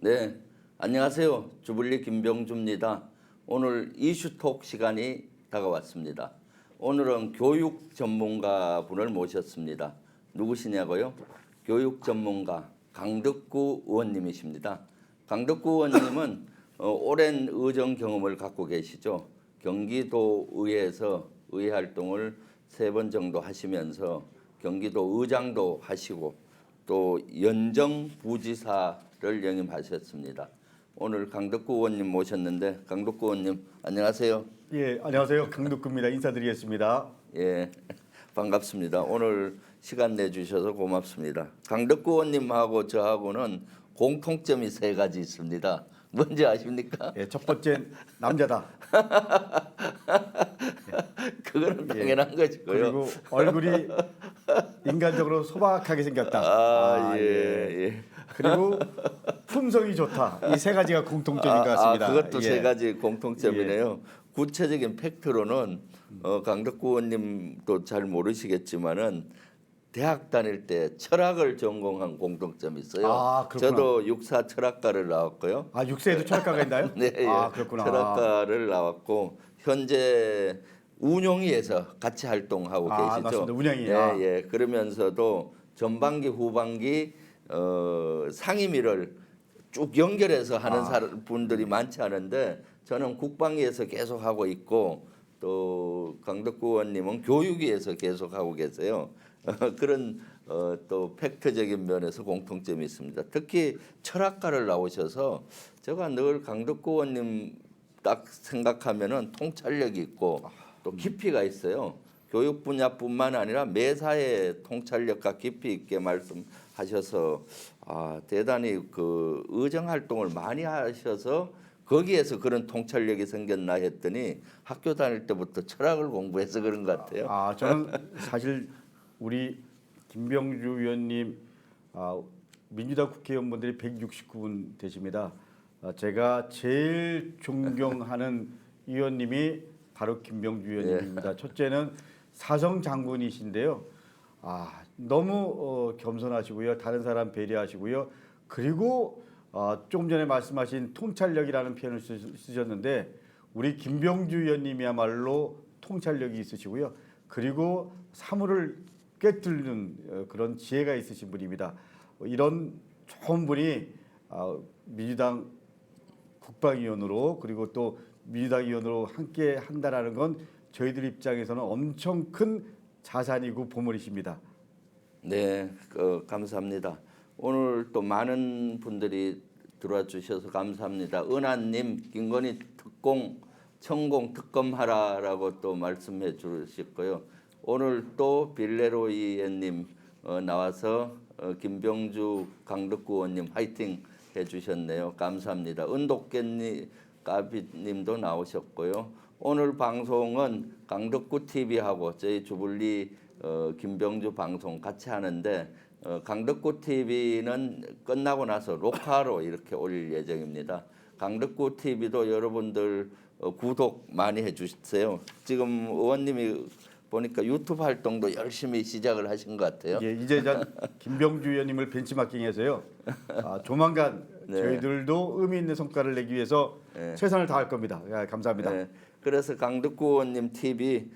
네, 안녕하세요. 주불리 김병주입니다. 오늘 이슈톡 시간이 다가왔습니다. 오늘은 교육 전문가 분을 모셨습니다. 누구시냐고요? 교육 전문가 강덕구 의원님이십니다. 강덕구 의원님은 오랜 의정 경험을 갖고 계시죠. 경기도의회에서 의회 활동을 3번 정도 하시면서 경기도 의장도 하시고 또 연정 부지사를 영임하셨습니다. 오늘 강덕구 의원님 모셨는데 강덕구 의원님 안녕하세요. 예, 안녕하세요. 강덕구입니다. 인사드리겠습니다. 예, 반갑습니다. 오늘 시간 내주셔서 고맙습니다. 강덕구 의원님하고 저하고는 공통점이 3가지 있습니다. 뭔지 아십니까? 예, 첫 번째 남자다. 그거는 당연한 것이고요. 그리고 얼굴이 인간적으로 소박하게 생겼다. 예. 그리고 품성이 좋다. 이 3가지가 공통점인 것 같습니다. 그것도 예. 3가지 공통점이네요. 구체적인 팩트로는 강덕구 의원님도 잘 모르시겠지만은 대학 다닐 때 철학을 전공한 공통점이 있어요. 그렇구나. 저도 육사 철학과를 나왔고요. 육세에도 철학과가 있나요? 네, 예. 그렇구나. 철학과를 나왔고 현재 운용위에서 같이 활동하고 계시죠. 맞습니다. 운영이. 예. 그러면서도 전반기 후반기 상임위를 쭉 연결해서 하는 분들이 많지 않은데 저는 국방위에서 계속 하고 있고 또 강덕구 의원님은 교육위에서 계속 하고 계세요. 그런 또 팩트적인 면에서 공통점이 있습니다. 특히 철학과를 나오셔서 제가 늘 강덕구 의원님 딱 생각하면은 통찰력이 있고 또 깊이가 있어요. 교육 분야뿐만 아니라 매사에 통찰력과 깊이 있게 말씀하셔서 대단히 그 의정 활동을 많이 하셔서 거기에서 그런 통찰력이 생겼나 했더니 학교 다닐 때부터 철학을 공부해서 그런 것 같아요. 저는 사실 우리 김병주 의원님 민주당 국회의원분들이 169분 되십니다. 제가 제일 존경하는 의원님이 바로 김병주 의원님입니다. 첫째는 사성 장군이신데요. 너무 겸손하시고요. 다른 사람 배려하시고요. 그리고 조금 전에 말씀하신 통찰력이라는 표현을 쓰셨는데 우리 김병주 의원님이야말로 통찰력이 있으시고요. 그리고 사물을 꿰뚫는 그런 지혜가 있으신 분입니다. 이런 좋은 분이 민주당 국방위원으로 그리고 또 민주당 의원으로 함께 한다라는 건 저희들 입장에서는 엄청 큰 자산이고 보물이십니다. 네, 감사합니다. 오늘 또 많은 분들이 들어와 주셔서 감사합니다. 은하님, 김건희 특공, 천공 특검하라라고 또 말씀해 주셨고요. 오늘 또 빌레로이님 나와서 김병주 강덕구 의원님 화이팅 해주셨네요. 감사합니다. 은독깨님, 까비님도 나오셨고요. 오늘 방송은 강덕구 TV하고 저희 주불리 김병주 방송 같이 하는데 강덕구 TV는 끝나고 나서 녹화로 이렇게 올릴 예정입니다. 강덕구 TV도 여러분들 구독 많이 해주세요. 지금 의원님이 보니까 유튜브 활동도 열심히 시작을 하신 것 같아요. 예, 이제 김병주 의원님을 벤치마킹해서요. 조만간 저희들도 의미 있는 성과를 내기 위해서 최선을 다할 겁니다. 감사합니다. 네, 그래서 강덕구 의원님 TV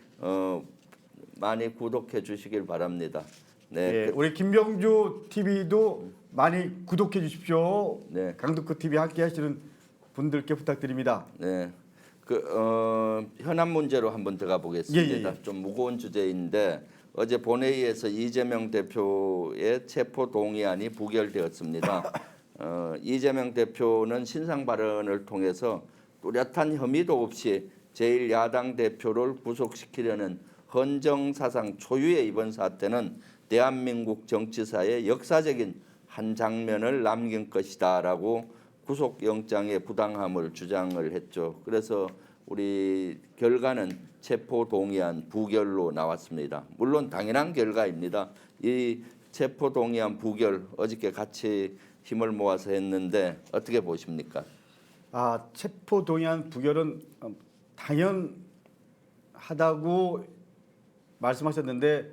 많이 구독해 주시길 바랍니다. 네, 우리 김병주 TV도 많이 구독해 주십시오. 네. 강덕구 TV 함께 하시는 분들께 부탁드립니다. 네. 현안 문제로 한번 들어가 보겠습니다. 예. 좀 무거운 주제인데 어제 본회의에서 이재명 대표의 체포 동의안이 부결되었습니다. 이재명 대표는 신상 발언을 통해서 뚜렷한 혐의도 없이 제1야당 대표를 구속시키려는 헌정사상 초유의 이번 사태는 대한민국 정치사에 역사적인 한 장면을 남긴 것이다라고 구속영장의 부당함을 주장을 했죠. 그래서 우리 결과는 체포동의안 부결로 나왔습니다. 물론 당연한 결과입니다. 이 체포동의안 부결 어저께 같이 힘을 모아서 했는데 어떻게 보십니까? 체포동의안 부결은 당연하다고 말씀하셨는데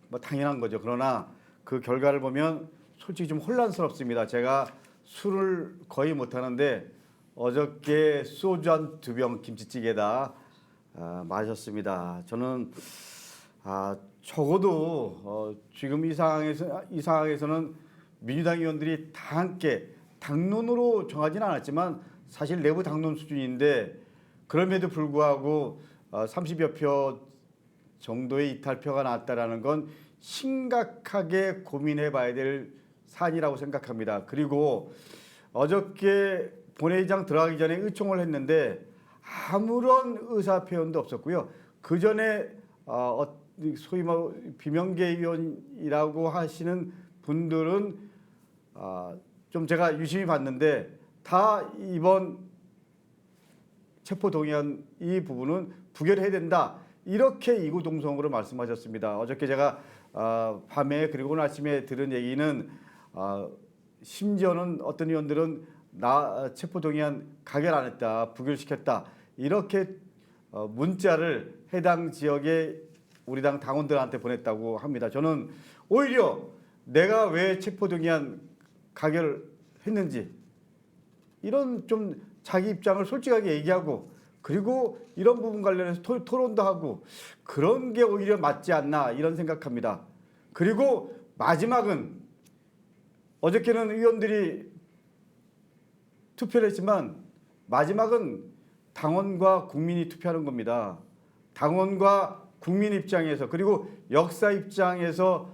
뭐 당연한 거죠. 그러나 그 결과를 보면 솔직히 좀 혼란스럽습니다. 제가 술을 거의 못 하는데 어저께 소주 한 2병 김치찌개다 마셨습니다. 저는 적어도 지금 이 상황에서는 민주당 의원들이 다 함께 당론으로 정하지는 않았지만 사실 내부 당론 수준인데 그럼에도 불구하고 30여 표 정도의 이탈표가 나왔다라는 건 심각하게 고민해봐야 될 사안이라고 생각합니다. 그리고 어저께 본회의장 들어가기 전에 의총을 했는데 아무런 의사 표현도 없었고요. 그 전에 소위 뭐 비명계의원이라고 하시는 분들은 좀 제가 유심히 봤는데 다 이번 체포동의안 이 부분은 부결해야 된다. 이렇게 이구동성으로 말씀하셨습니다. 어저께 제가 밤에 그리고 오늘 아침에 들은 얘기는 심지어는 어떤 의원들은 나 체포동의안 가결 안 했다, 부결시켰다 이렇게 문자를 해당 지역의 우리 당 당원들한테 보냈다고 합니다. 저는 오히려 내가 왜 체포동의안 가결했는지 이런 좀 자기 입장을 솔직하게 얘기하고 그리고 이런 부분 관련해서 토론도 하고 그런 게 오히려 맞지 않나 이런 생각합니다. 그리고 마지막은 어저께는 의원들이 투표를 했지만 마지막은 당원과 국민이 투표하는 겁니다. 당원과 국민 입장에서 그리고 역사 입장에서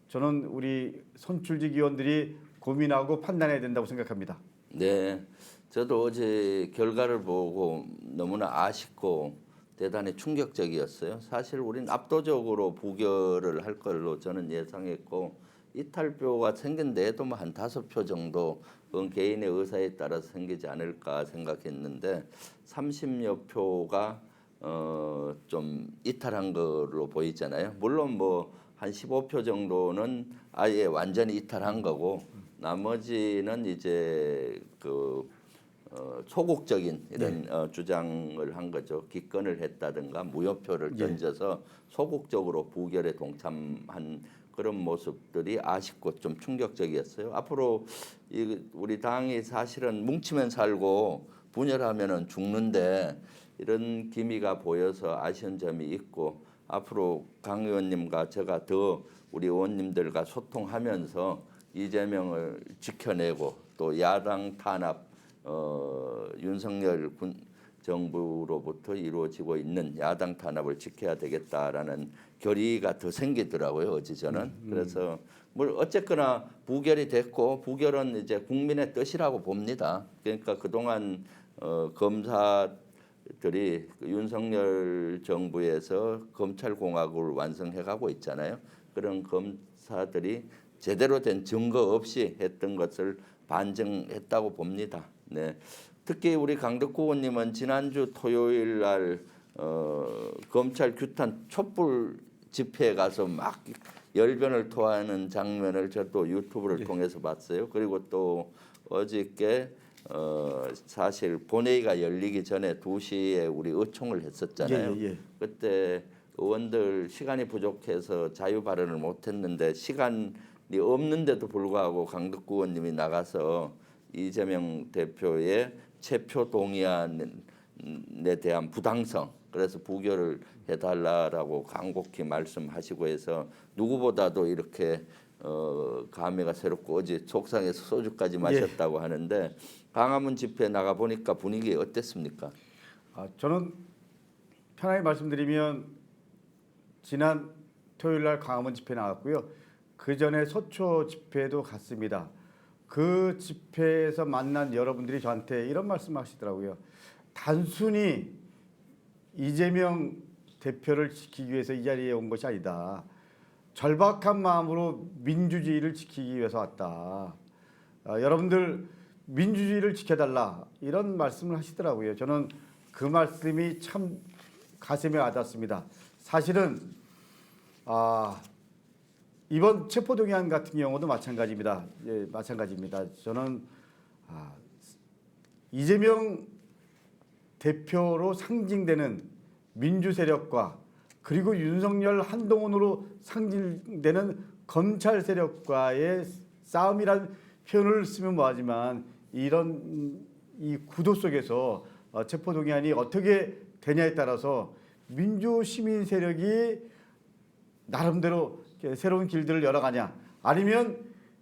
저는 우리 선출직 의원들이 고민하고 판단해야 된다고 생각합니다. 네, 저도 어제 결과를 보고 너무나 아쉽고 대단히 충격적이었어요. 사실 우리는 압도적으로 부결을 할 걸로 저는 예상했고 이탈표가 생긴데도 뭐 한 5표 정도 그건 개인의 의사에 따라서 생기지 않을까 생각했는데 30여 표가 좀 이탈한 걸로 보이잖아요. 물론 뭐 한 15표 정도는 아예 완전히 이탈한 거고 나머지는 이제 소극적인 이런 주장을 한 거죠. 기권을 했다든가 무효표를 던져서 소극적으로 부결에 동참한 그런 모습들이 아쉽고 좀 충격적이었어요. 앞으로 우리 당이 사실은 뭉치면 살고 분열하면은 죽는데 이런 기미가 보여서 아쉬운 점이 있고 앞으로 강 의원님과 제가 더 우리 의원님들과 소통하면서 이재명을 지켜내고 또 야당 탄압 윤석열 정부로부터 이루어지고 있는 야당 탄압을 지켜야 되겠다라는 결의가 더 생기더라고요. 어제 저는. 그래서 뭐 어쨌거나 부결이 됐고 부결은 이제 국민의 뜻이라고 봅니다. 그러니까 그동안 검사들이 윤석열 정부에서 검찰공화국을 완성해가고 있잖아요. 그런 검사들이 제대로 된 증거 없이 했던 것을 반증했다고 봅니다. 네. 특히 우리 강덕구 의원님은 지난주 토요일 날 검찰 규탄 촛불 집회에 가서 막 열변을 토하는 장면을 저도 유튜브를 통해서 봤어요. 그리고 또 어저께 사실 본회의가 열리기 전에 2시에 우리 의총을 했었잖아요. 그때 의원들 시간이 부족해서 자유 발언을 못했는데 시간이 없는데도 불구하고 강덕구 의원님이 나가서 이재명 대표의 체표 동의안에 대한 부당성 그래서 부결을 해달라고 간곡히 말씀하시고 해서 누구보다도 이렇게 감회가 새롭고 어제 속상해서 소주까지 마셨다고 하는데 광화문 집회 나가 보니까 분위기 어땠습니까? 저는 편하게 말씀드리면 지난 토요일 날 광화문 집회 나갔고요. 그 전에 서초 집회도 갔습니다. 그 집회에서 만난 여러분들이 저한테 이런 말씀하시더라고요. 단순히 이재명 대표를 지키기 위해서 이 자리에 온 것이 아니다. 절박한 마음으로 민주주의를 지키기 위해서 왔다. 여러분들 민주주의를 지켜달라 이런 말씀을 하시더라고요. 저는 그 말씀이 참 가슴에 와닿습니다. 사실은 이번 체포동의안 같은 경우도 마찬가지입니다. 마찬가지입니다. 저는 이재명 대표로 상징되는 민주 세력과 그리고 윤석열 한동훈으로 상징되는 검찰 세력과의 싸움이란 표현을 쓰면 뭐하지만 이런 이 구도 속에서 체포동의안이 어떻게 되냐에 따라서 민주 시민 세력이 나름대로 새로운 길들을 열어가냐, 아니면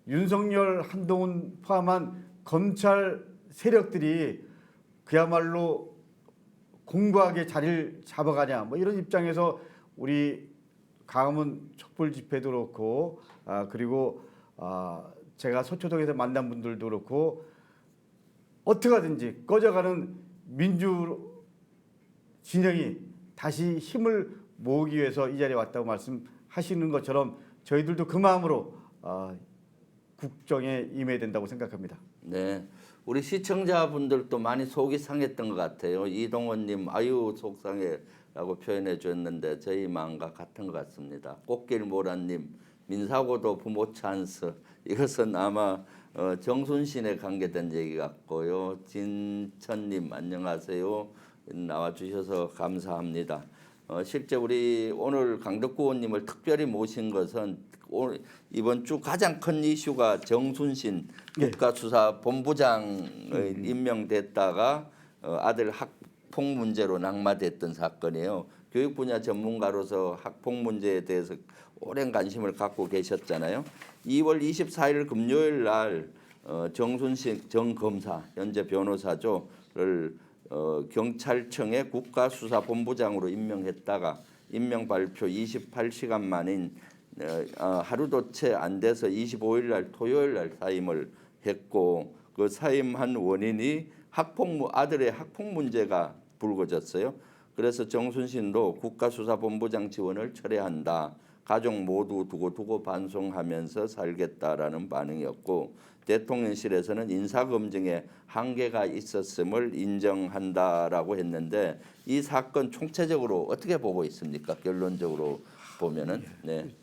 윤석열, 한동훈 포함한 검찰 세력들이 그야말로 공고하게 자리를 잡아가냐, 뭐 이런 입장에서 우리 강화문 촛불 집회도 그렇고 그리고 제가 서초동에서 만난 분들도 그렇고 어떻게 하든지 꺼져가는 민주 진영이 다시 힘을 모으기 위해서 이 자리에 왔다고 말씀하시는 것처럼 저희들도 그 마음으로 국정에 임해야 된다고 생각합니다. 네, 우리 시청자분들도 많이 속이 상했던 것 같아요. 이동원님 아유 속상해라고 표현해 주셨는데 저희 마음과 같은 것 같습니다. 꽃길모라님 민사고도 부모 찬스, 이것은 아마 정순신에 관계된 얘기 같고요. 진천님 안녕하세요. 나와주셔서 감사합니다. 실제 우리 오늘 강덕구 의원님을 특별히 모신 것은 이번 주 가장 큰 이슈가 정순신 국가수사본부장의 임명됐다가 아들 학폭 문제로 낙마됐던 사건이에요. 교육 분야 전문가로서 학폭 문제에 대해서 오랜 관심을 갖고 계셨잖아요. 2월 24일 금요일 날 정순신 전 검사, 현재 변호사조를 경찰청의 국가수사본부장으로 임명했다가 임명 발표 28시간 만인 하루도 채 안 돼서 25일 날 토요일 날 사임을 했고, 그 사임한 원인이 아들의 학폭 문제가 불거졌어요. 그래서 정순신도 국가수사본부장 지원을 철회한다. 가족 모두 두고 반송하면서 살겠다라는 반응이었고, 대통령실에서는 인사검증에 한계가 있었음을 인정한다라고 했는데 이 사건 총체적으로 어떻게 보고 있습니까? 결론적으로 보면은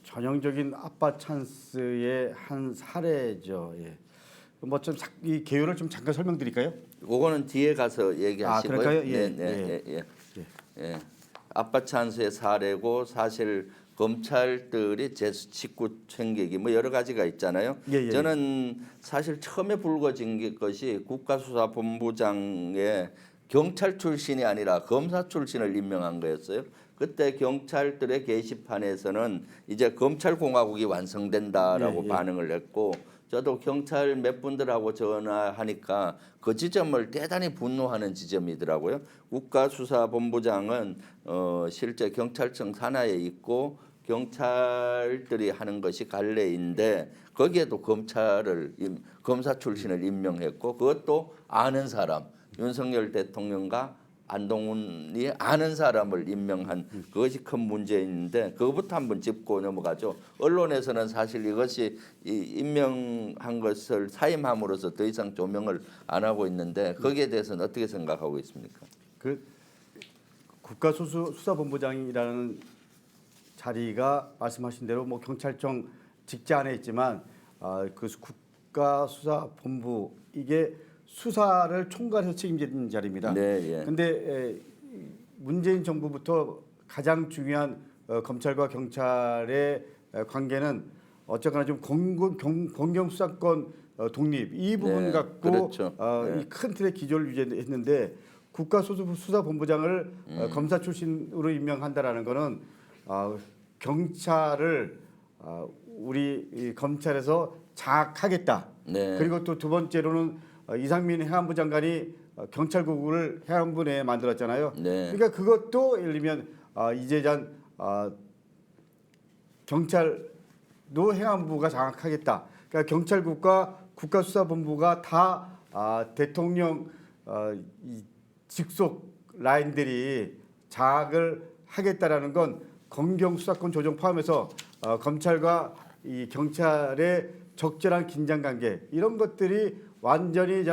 전형적인 아빠 찬스의 한 사례죠. 예. 뭐 좀 이 개요를 좀 잠깐 설명드릴까요? 그거는 뒤에 가서 얘기하시고요. 그럴까요? 예. 아빠 찬스의 사례고 사실 검찰들이 직구 챙기기 뭐 여러 가지가 있잖아요. 저는 사실 처음에 불거진 것이 국가수사본부장에 경찰 출신이 아니라 검사 출신을 임명한 거였어요. 그때 경찰들의 게시판에서는 이제 검찰공화국이 완성된다라고 반응을 했고, 저도 경찰 몇 분들하고 전화하니까 그 지점을 대단히 분노하는 지점이더라고요. 국가수사본부장은 실제 경찰청 산하에 있고 경찰들이 하는 것이 관례인데 거기에도 검사 출신을 임명했고, 그것도 아는 사람, 윤석열 대통령과 안동훈이 아는 사람을 임명한 그것이 큰 문제인데 그것부터 한번 짚고 넘어가죠. 언론에서는 사실 이것이 임명한 것을 사임함으로써 더 이상 조명을 안 하고 있는데 거기에 대해서는 어떻게 생각하고 있습니까? 그 국가수사본부장이라는 자리가 말씀하신 대로 뭐 경찰청 직제 안에 있지만 그 국가수사본부 이게 수사를 총괄해서 책임지는 자리입니다. 그런데 문재인 정부부터 가장 중요한 검찰과 경찰의 관계는 어쨌거나 좀 검경 수사권 독립 이 부분 갖고 이 큰 틀의 기조를 유지했는데 국가수사본부장을 검사 출신으로 임명한다라는 것은 경찰을 우리 검찰에서 장악하겠다. 그리고 또 두 번째로는 이상민 행안부 장관이 경찰국을 행안부 내에 만들었잖아요. 그러니까 그것도 예를 들면 이재잔 경찰도 행안부가 장악하겠다. 그러니까 경찰국과 국가수사본부가 다 대통령 직속 라인들이 장악을 하겠다라는 건 검경 수사권 조정 포함해서 검찰과 이 경찰의 적절한 긴장 관계 이런 것들이 완전히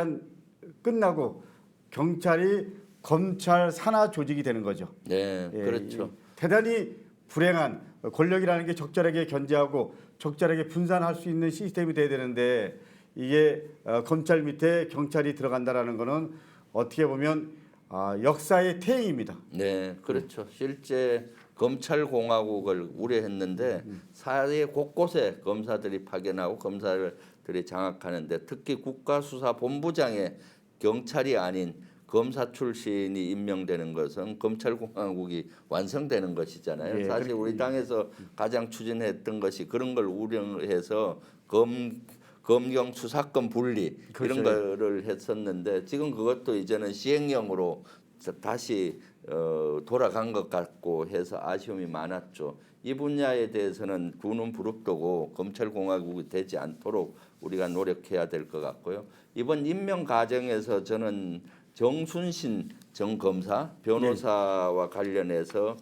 끝나고 경찰이 검찰 산하 조직이 되는 거죠. 그렇죠. 대단히 불행한 권력이라는 게 적절하게 견제하고 적절하게 분산할 수 있는 시스템이 돼야 되는데 이게 검찰 밑에 경찰이 들어간다라는 거는 어떻게 보면 역사의 퇴행입니다. 그렇죠. 실제 검찰공화국을 우려했는데 사회 곳곳에 검사들이 파견하고 검사들이 장악하는데 특히 국가수사본부장에 경찰이 아닌 검사 출신이 임명되는 것은 검찰공화국이 완성되는 것이잖아요. 예, 사실 우리 당에서 가장 추진했던 것이 그런 걸 우려해서 검경 수사권 분리 그렇죠. 이런 거를 했었는데 지금 그것도 이제는 시행령으로 다시 돌아간 것 같고 해서 아쉬움이 많았죠. 이 분야에 대해서는 군은 부릅뜨고 검찰공화국이 되지 않도록 우리가 노력해야 될 것 같고요. 이번 임명 과정에서 저는 정순신 전 검사 변호사와 관련해서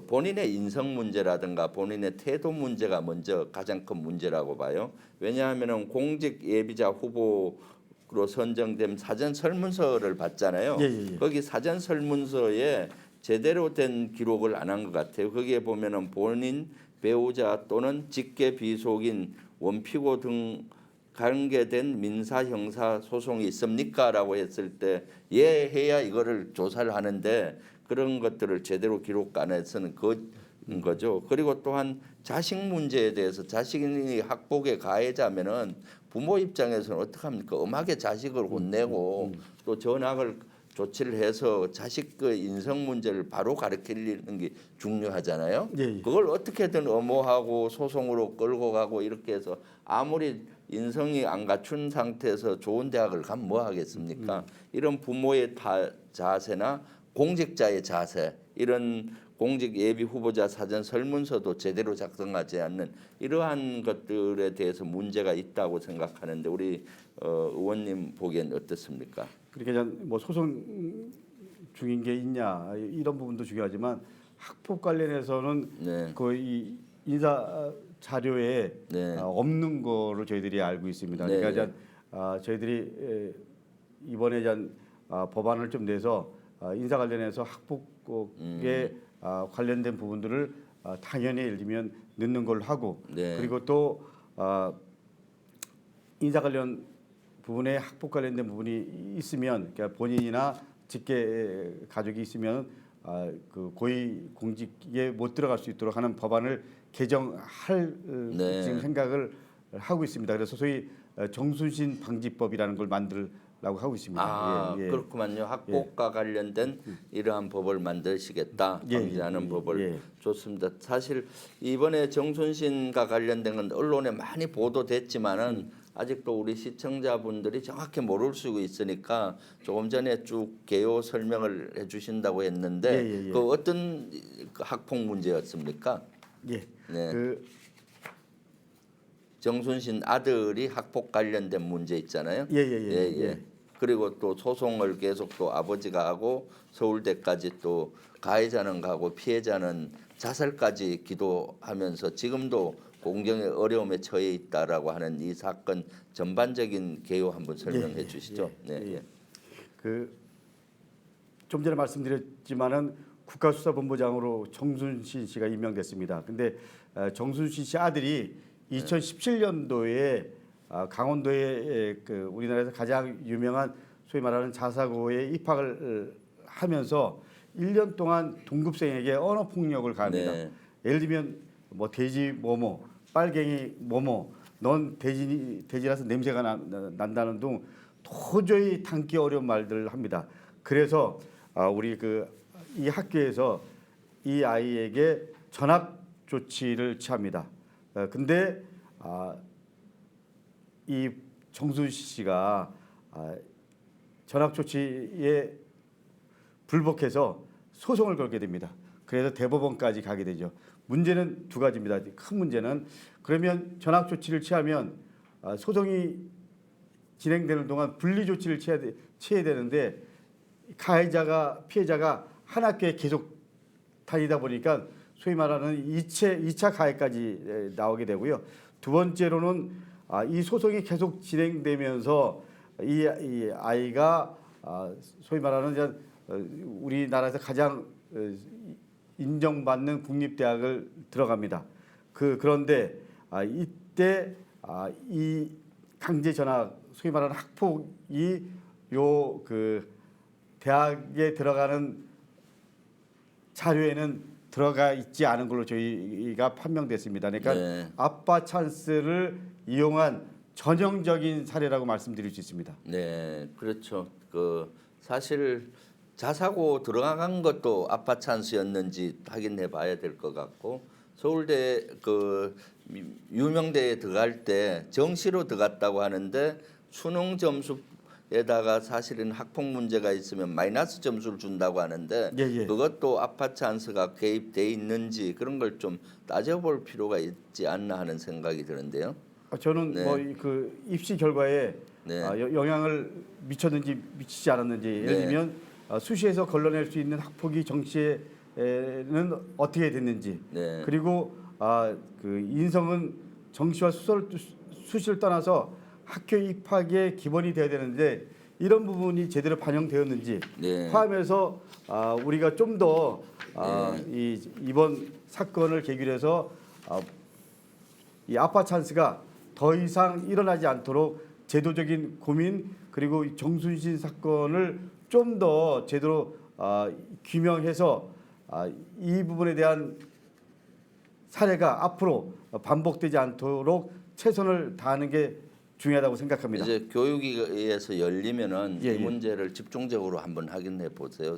본인의 인성 문제라든가 본인의 태도 문제가 먼저 가장 큰 문제라고 봐요. 왜냐하면 공직 예비자 후보로 선정된 사전 설문서를 봤잖아요. 거기 사전 설문서에 제대로 된 기록을 안 한 것 같아요. 거기에 보면은 본인, 배우자 또는 직계 비속인, 원피고 등 관계된 민사 형사 소송이 있습니까?라고 했을 때 예 해야 이거를 조사를 하는데 그런 것들을 제대로 기록 안 해서는 거죠. 그리고 또한 자식 문제에 대해서 자식이 학폭의 가해자면은 부모 입장에서는 어떡합니까? 엄하게 자식을 혼내고 또 전학을 조치를 해서 자식 그 인성 문제를 바로 가르치는 게 중요하잖아요. 그걸 어떻게든 엄호하고 소송으로 끌고 가고 이렇게 해서 아무리 인성이 안 갖춘 상태에서 좋은 대학을 가면 뭐 하겠습니까? 이런 부모의 자세나 공직자의 자세, 이런 공직 예비 후보자 사전 설문서도 제대로 작성하지 않는 이러한 것들에 대해서 문제가 있다고 생각하는데 우리 의원님 보기엔 어떻습니까? 그러니까 뭐 소송 중인 게 있냐 이런 부분도 중요하지만 학폭 관련해서는 거의 인사 자료에 없는 거로 저희들이 알고 있습니다. 그러니까 저희들이 이번에 법안을 좀 내서 인사 관련해서 학폭에 관련된 부분들을 당연히 예를 들면 넣는 걸로 하고 그리고 또 인사 관련 부분에 학폭 관련된 부분이 있으면 그러니까 본인이나 직계 가족이 있으면 그 고위 공직에 못 들어갈 수 있도록 하는 법안을 개정할 지금 생각을 하고 있습니다. 그래서 소위 정순신 방지법이라는 걸 만들라고 하고 있습니다. 그렇구만요. 학폭과 관련된 이러한 법을 만드시겠다. 방지하는 법을 좋습니다. 사실 이번에 정순신과 관련된 건 언론에 많이 보도됐지만은 아직도 우리 시청자분들이 정확히 모를 수 있으니까 조금 전에 쭉 개요 설명을 해주신다고 했는데 그 어떤 학폭 문제였습니까? 그 정순신 아들이 학폭 관련된 문제 있잖아요. 그리고 또 소송을 계속 또 아버지가 하고 서울대까지 또 가해자는 가고 피해자는 자살까지 기도하면서 지금도 공경의 어려움에 처해 있다라고 하는 이 사건 전반적인 개요 한번 설명해 주시죠. 그 좀 전에 말씀드렸지만은 국가수사본부장으로 정순신 씨가 임명됐습니다. 근데 정순신 씨 아들이 2017년도에 강원도의 그 우리나라에서 가장 유명한 소위 말하는 자사고에 입학을 하면서 1년 동안 동급생에게 언어 폭력을 가합니다. 예를 들면 뭐 돼지 뭐뭐, 빨갱이 뭐뭐, 넌 돼지라서 냄새가 난다는 등 도저히 담기 어려운 말들을 합니다. 그래서 우리 이 학교에서 이 아이에게 전학 조치를 취합니다. 근데 이 정순 씨가 전학 조치에 불복해서 소송을 걸게 됩니다. 그래서 대법원까지 가게 되죠. 문제는 두 가지입니다. 큰 문제는 그러면 전학 조치를 취하면 소송이 진행되는 동안 분리 조치를 취해야 되는데 가해자가 피해자가 한 학교에 계속 다니다 보니까 소위 말하는 2차 가해까지 나오게 되고요. 두 번째로는 이 소송이 계속 진행되면서 이 아이가 소위 말하는 우리나라에서 가장 인정받는 국립대학을 들어갑니다. 그런데 이때 이 강제 전학, 소위 말하는 학폭이 대학에 들어가는 자료에는 들어가 있지 않은 걸로 저희가 판명됐습니다. 그러니까 네. 아빠 찬스를 이용한 전형적인 사례라고 말씀드릴 수 있습니다. 네, 그렇죠. 그 사실 자사고 들어간 것도 아빠 찬스였는지 확인해 봐야 될 것 같고, 서울대 그 유명대에 들어갈 때 정시로 들어갔다고 하는데 수능 점수에다가 사실은 학폭 문제가 있으면 마이너스 점수를 준다고 하는데 예. 그것도 아빠 찬스가 개입돼 있는지 그런 걸 좀 따져볼 필요가 있지 않나 하는 생각이 드는데요. 저는 네. 뭐 그 입시 결과에 네. 영향을 미쳤는지 미치지 않았는지 예를 네. 들면 수시에서 걸러낼 수 있는 학폭이 정시에는 어떻게 됐는지 네. 그리고 그 인성은 정시와 수시를 떠나서 학교 입학의 기본이 되어야 되는데 이런 부분이 제대로 반영되었는지 네. 포함해서 우리가 좀 더 이번 사건을 계기로 해서 이 아빠 찬스가 더 이상 일어나지 않도록 제도적인 고민 그리고 이 정순신 사건을 좀 더 제대로 규명해서 이 부분에 대한 사례가 앞으로 반복되지 않도록 최선을 다하는 게 중요하다고 생각합니다. 이제 교육위에서 열리면은 예, 이 예. 문제를 집중적으로 한번 확인해 보세요.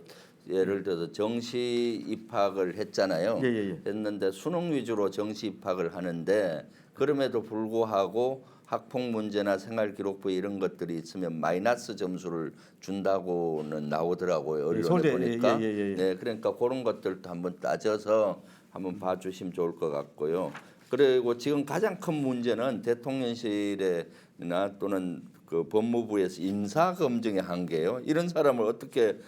예를 들어서 정시 입학을 했잖아요. 예. 했는데 수능 위주로 정시 입학을 하는데 그럼에도 불구하고 학폭 문제나 생활기록부 이런 것들이 있으면 마이너스 점수를 준다고는 나오더라고요. 언론에 서울대, 보니까. 예. 네, 그러니까 그런 것들도 한번 따져서 한번 봐주시면 좋을 것 같고요. 그리고 지금 가장 큰 문제는 대통령실이나 또는 그 법무부에서 인사 검증의 한계예요. 이런 사람을 어떻게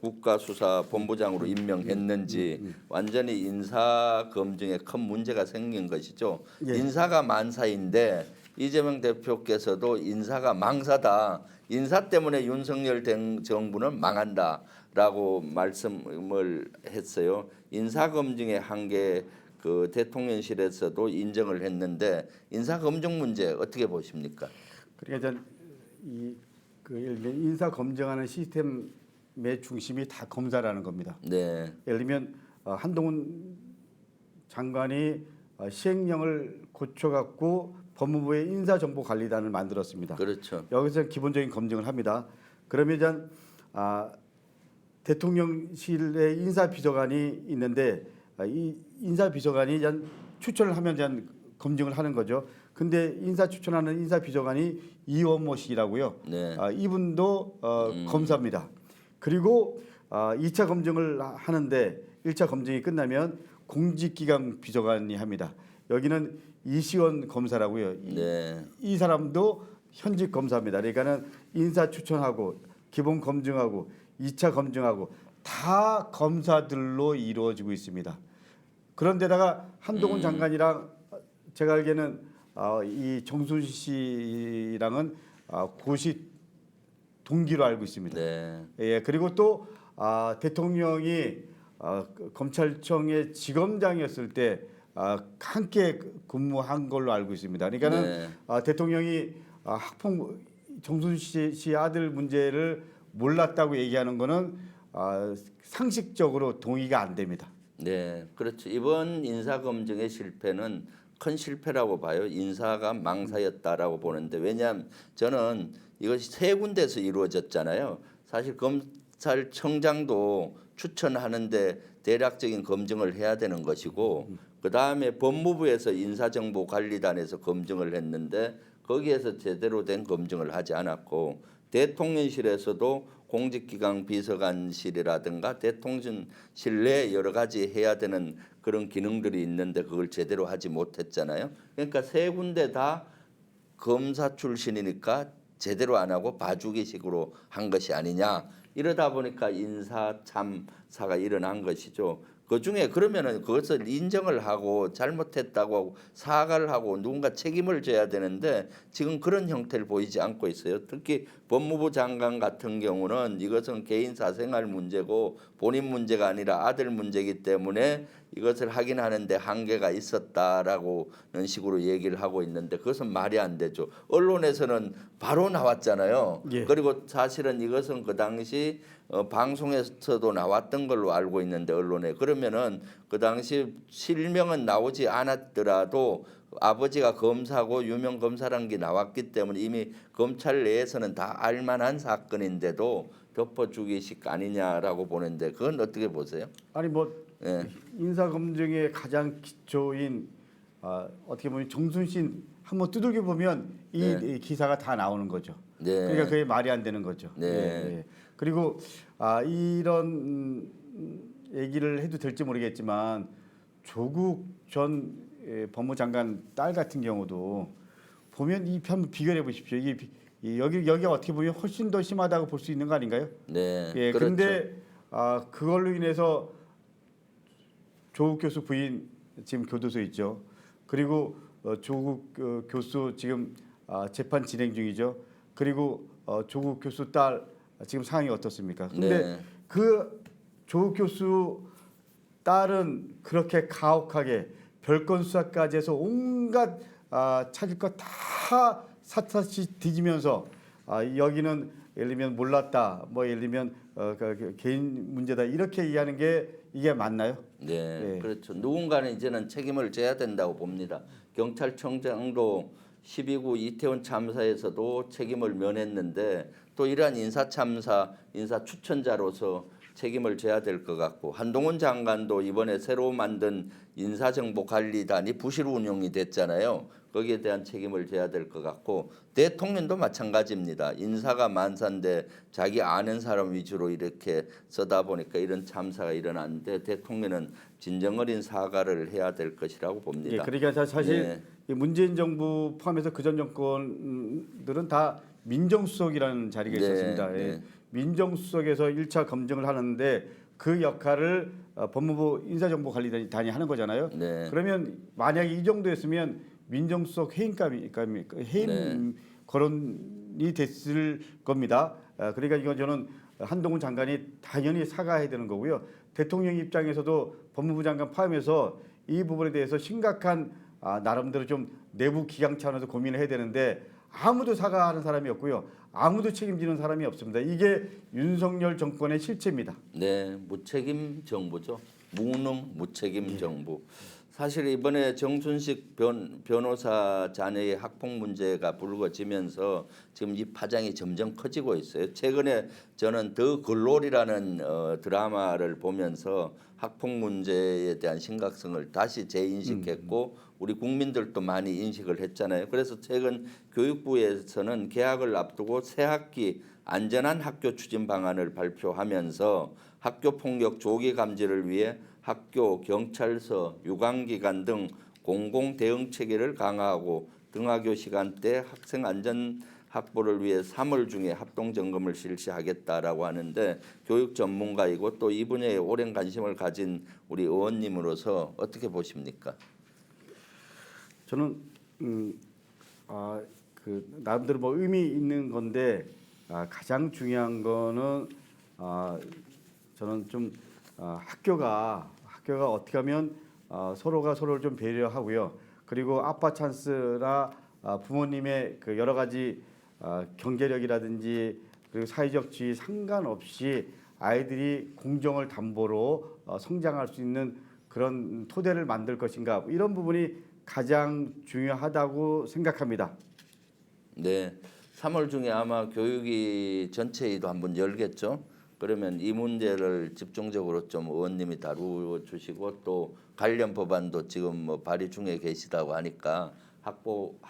국가수사본부장으로 임명했는지 완전히 인사 검증에 큰 문제가 생긴 것이죠. 예. 인사가 만사인데 이재명 대표께서도 인사가 망사다. 인사 때문에 윤석열 정부는 망한다라고 말씀을 했어요. 인사 검증의 한계 그 대통령실에서도 인정을 했는데 인사 검증 문제 어떻게 보십니까? 그러니까 이그 예를 들면 인사 검증하는 시스템의 중심이 다 검사라는 겁니다. 네. 예를 들면 한동훈 장관이 시행령을 고쳐갖고 법무부의 인사정보관리단을 만들었습니다. 그렇죠. 여기서 기본적인 검증을 합니다. 그러면 이제 대통령실의 인사비서관이 있는데 이 인사비서관이 이제 추천을 하면 이제 검증을 하는 거죠. 근데 인사 추천하는 인사비서관이 이원모 씨라고요. 네. 이분도 검사입니다. 그리고 2차 검증을 하는데 1차 검증이 끝나면 공직기강 비서관이 합니다. 여기는 이시원 검사라고요. 네. 이 사람도 현직 검사입니다. 그러니까는 인사 추천하고 기본 검증하고 2차 검증하고 다 검사들로 이루어지고 있습니다. 그런데다가 한동훈 장관이랑 제가 알기에는 이 정순신 씨랑은 고시 동기로 알고 있습니다. 네. 예, 그리고 또 대통령이 검찰청의 지검장이었을 때 함께 근무한 걸로 알고 있습니다. 그러니까는 네. 대통령이 학폭 정순신 씨 아들 문제를 몰랐다고 얘기하는 거는 상식적으로 동의가 안 됩니다. 네, 그렇죠. 이번 인사 검증의 실패는 큰 실패라고 봐요. 인사가 망사였다라고 보는데 왜냐하면 저는 이것이 세 군데에서 이루어졌잖아요. 사실 검찰청장도 추천하는데 대략적인 검증을 해야 되는 것이고 그 다음에 법무부에서 인사정보관리단에서 검증을 했는데 거기에서 제대로 된 검증을 하지 않았고 대통령실에서도 공직기강 비서관실이라든가 대통령실 내 여러 가지 해야 되는 그런 기능들이 있는데 그걸 제대로 하지 못했잖아요. 그러니까 세 군데 다 검사 출신이니까 제대로 안 하고 봐주기식으로 한 것이 아니냐. 이러다 보니까 인사 참사가 일어난 것이죠. 그중에 그러면은 그것을 인정을 하고 잘못했다고 하고 사과를 하고 누군가 책임을 져야 되는데 지금 그런 형태를 보이지 않고 있어요. 특히 법무부 장관 같은 경우는 이것은 개인 사생활 문제고 본인 문제가 아니라 아들 문제이기 때문에 이것을 확인하는데 한계가 있었다라고는 식으로 얘기를 하고 있는데 그것은 말이 안 되죠. 언론에서는 바로 나왔잖아요. 예. 그리고 사실은 이것은 그 당시 방송에서도 나왔던 걸로 알고 있는데 언론에 그러면은 그 당시 실명은 나오지 않았더라도 아버지가 검사고 유명 검사란 게 나왔기 때문에 이미 검찰 내에서는 다 알만한 사건인데도 덮어주기식 아니냐라고 보는데 그건 어떻게 보세요? 아니 뭐 예. 인사 검증의 가장 기초인 어떻게 보면 정순신 한번 두들겨 보면 이 기사가 다 나오는 거죠. 네. 그러니까 그게 말이 안 되는 거죠. 네. 예. 그리고 이런 얘기를 해도 될지 모르겠지만 조국 전 법무장관 딸 같은 경우도 보면 이 편 비교해 보십시오. 여기가 어떻게 보면 훨씬 더 심하다고 볼 수 있는 거 아닌가요? 네. 예. 그렇죠. 근데 그걸로 인해서 조국 교수 부인 지금 교도소에 있죠. 그리고 조국 교수 지금 재판 진행 중이죠. 그리고 조국 교수 딸 지금 상황이 어떻습니까? 근데 네. 그 조국 교수 딸은 그렇게 가혹하게 별건 수사까지 해서 온갖 찾을 것 다 샅샅이 뒤지면서 여기는 예를 들면 몰랐다, 뭐 예를 들면 개인 문제다 이렇게 이해하는 게 이게 맞나요? 네, 그렇죠. 누군가는 이제는 책임을 져야 된다고 봅니다. 경찰청장도 12구 이태원 참사에서도 책임을 면했는데 또 이러한 인사 참사, 인사 추천자로서 책임을 져야 될 것 같고 한동훈 장관도 이번에 새로 만든 인사정보관리단이 부실 운영이 됐잖아요. 거기에 대한 책임을 져야 될 것 같고 대통령도 마찬가지입니다. 인사가 만사인데 자기 아는 사람 위주로 이렇게 쓰다 보니까 이런 참사가 일어났는데 대통령은 진정어린 사과를 해야 될 것이라고 봅니다. 예, 그러니까 사실 네. 이 문재인 정부 포함해서 그전 정권들은 다 민정수석이라는 자리가 네, 있었습니다. 예. 네. 민정수석에서 1차 검증을 하는데 그 역할을 법무부 인사정보관리단이 하는 거잖아요. 네. 그러면 만약에 이 정도였으면 민정수석 해임 네. 거론이 됐을 겁니다. 그러니까 이건 저는 한동훈 장관이 당연히 사과해야 되는 거고요. 대통령 입장에서도 법무부 장관 포함해서 이 부분에 대해서 심각한 나름대로 좀 내부 기강 차원에서 고민을 해야 되는데 아무도 사과하는 사람이 없고요. 아무도 책임지는 사람이 없습니다. 이게 윤석열 정권의 실체입니다. 네, 무책임 정부죠. 무능 무책임 정부. 사실 이번에 정순식 변호사 자녀의 학폭 문제가 불거지면서 지금 이 파장이 점점 커지고 있어요. 최근에 저는 더 글로리라는 드라마를 보면서 학폭 문제에 대한 심각성을 다시 재인식했고 우리 국민들도 많이 인식을 했잖아요. 그래서 최근 교육부에서는 개학을 앞두고 새 학기 안전한 학교 추진 방안을 발표하면서 학교 폭력 조기 감지를 위해 학교, 경찰서, 유관기관 등 공공 대응 체계를 강화하고 등하교 시간대 학생 안전 확보를 위해 3월 중에 합동 점검을 실시하겠다라고 하는데 교육 전문가이고 또 이 분야에 오랜 관심을 가진 우리 의원님으로서 어떻게 보십니까? 저는 나름대로 뭐 의미 있는 건데 가장 중요한 거는 저는 좀 학교가 어떻게 하면 서로가 서로를 좀 배려하고요. 그리고 아빠 찬스나 부모님의 그 여러 가지 경제력이라든지 그리고 사회적 지위 상관없이 아이들이 공정을 담보로 성장할 수 있는 그런 토대를 만들 것인가 이런 부분이 가장 중요하다고 생각합니다. 네, 3월 중에 아마 교육위 전체회의도 한번 열겠죠. 그러면 이 문제를 집중적으로 좀 의원님이 다루어 주시고 또 관련 법안도 지금 뭐 발의 중에 계시다고 하니까 학폭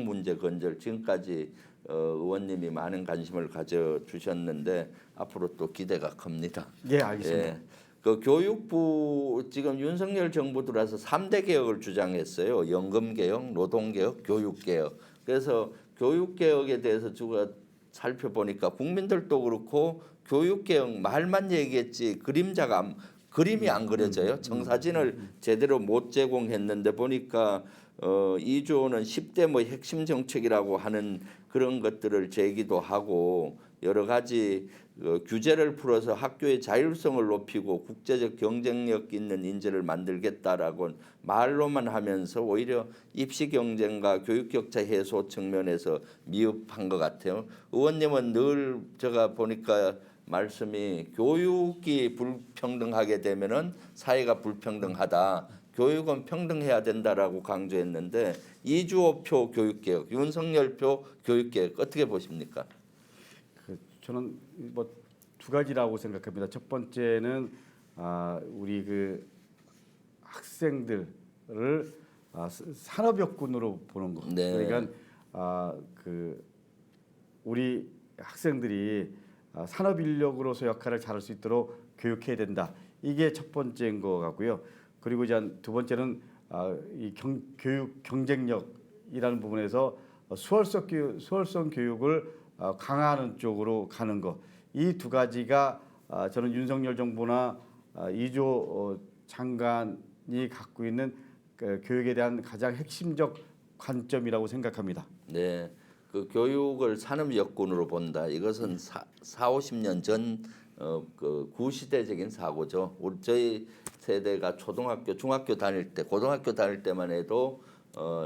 문제 건절 지금까지 의원님이 많은 관심을 가져 주셨는데 앞으로 또 기대가 큽니다. 예, 알겠습니다. 예. 그 교육부 지금 윤석열 정부 들어서 3대 개혁을 주장했어요. 연금 개혁, 노동 개혁, 교육 개혁. 그래서 교육 개혁에 대해서 제가 살펴보니까 국민들도 그렇고 교육 개혁 말만 얘기했지 그림이 안 그려져요. 청사진을 제대로 못 제공했는데 보니까 2조는 10대 뭐 핵심 정책이라고 하는 그런 것들을 제기도 하고 여러 가지 규제를 풀어서 학교의 자율성을 높이고 국제적 경쟁력 있는 인재를 만들겠다라고 말로만 하면서 오히려 입시 경쟁과 교육 격차 해소 측면에서 미흡한 것 같아요. 의원님은 늘 제가 보니까 말씀이 교육이 불평등하게 되면은 사회가 불평등하다. 교육은 평등해야 된다라고 강조했는데 이주호표 교육개혁, 윤석열표 교육개혁 어떻게 보십니까? 저는 뭐 두 가지라고 생각합니다. 첫 번째는 우리 그 학생들을 산업여군으로 보는 거. 네. 그러니까 그 우리 학생들이 산업 인력으로서 역할을 잘할 수 있도록 교육해야 된다. 이게 첫 번째인 것 같고요. 그리고 이제 두 번째는 이 교육 경쟁력이라는 부분에서 수월성 교육을 강화하는 쪽으로 가는 것. 이 두 가지가 저는 윤석열 정부나 이조 장관이 갖고 있는 그 교육에 대한 가장 핵심적 관점이라고 생각합니다. 네, 그 교육을 산업 여건으로 본다. 이것은 50년 전 그 구시대적인 사고죠. 저희 세대가 초등학교, 중학교 다닐 때, 고등학교 다닐 때만 해도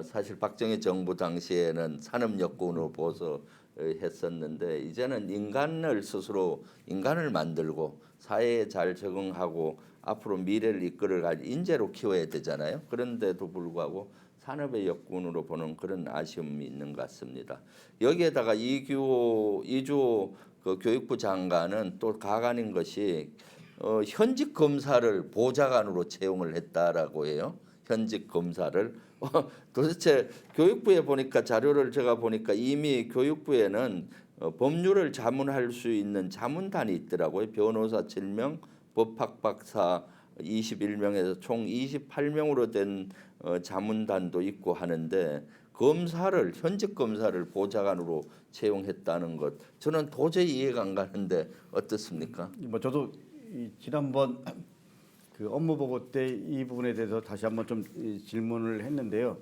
사실 박정희 정부 당시에는 산업 여건으로 보서 했었는데 이제는 인간을 스스로 인간을 만들고 사회에 잘 적응하고 앞으로 미래를 이끌어갈 인재로 키워야 되잖아요. 그런데도 불구하고 산업의 역군으로 보는 그런 아쉬움이 있는 것 같습니다. 여기에다가 이주호 그 교육부 장관은 또 가관인 것이 현직 검사를 보좌관으로 채용을 했다라고 해요. 현직 검사를 도대체 교육부에 보니까 자료를 제가 보니까 이미 교육부에는 법률을 자문할 수 있는 자문단이 있더라고요. 변호사 7명, 법학박사 21명에서 총 28명으로 된 자문단도 있고 하는데 현직 검사를 보좌관으로 채용했다는 것 저는 도저히 이해가 안 가는데 어떻습니까? 뭐 저도 지난번 그 업무 보고 때 이 부분에 대해서 다시 한번 좀 질문을 했는데요.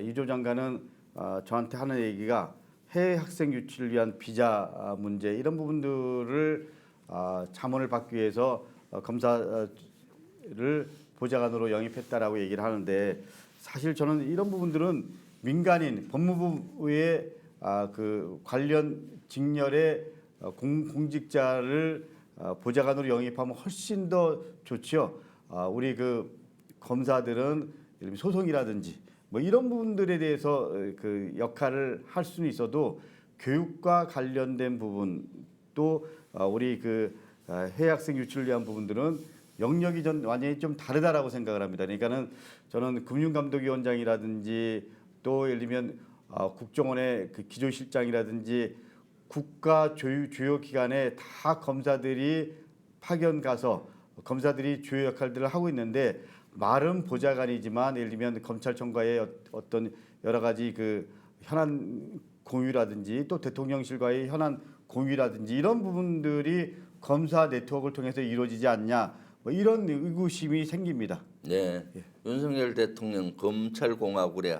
이조 장관은 저한테 하는 얘기가 해외 학생 유치를 위한 비자 문제 이런 부분들을 자문을 받기 위해서 검사를 보좌관으로 영입했다라고 얘기를 하는데 사실 저는 이런 부분들은 민간인 법무부의 그 관련 직렬의 공직자를 보좌관으로 영입하면 훨씬 더 좋죠. 우리 그 검사들은 소송이라든지 뭐 이런 부분들에 대해서 그 역할을 할 수는 있어도 교육과 관련된 부분 또 우리 그 해외 학생 유치를 위한 부분들은 영역이 완전히 좀 다르다라고 생각을 합니다. 그러니까는 저는 금융감독위원장이라든지 또 예를 들면 국정원의 그 기조실장이라든지 국가 주요 기관에 다 검사들이 파견 가서 검사들이 주요 역할들을 하고 있는데 말은 보좌관이지만 예를 들면 검찰청과의 어떤 여러 가지 그 현안 공유라든지 또 대통령실과의 현안 공유라든지 이런 부분들이 검사 네트워크를 통해서 이루어지지 않냐 뭐 이런 의구심이 생깁니다. 네, 예. 윤석열 대통령 검찰공화국의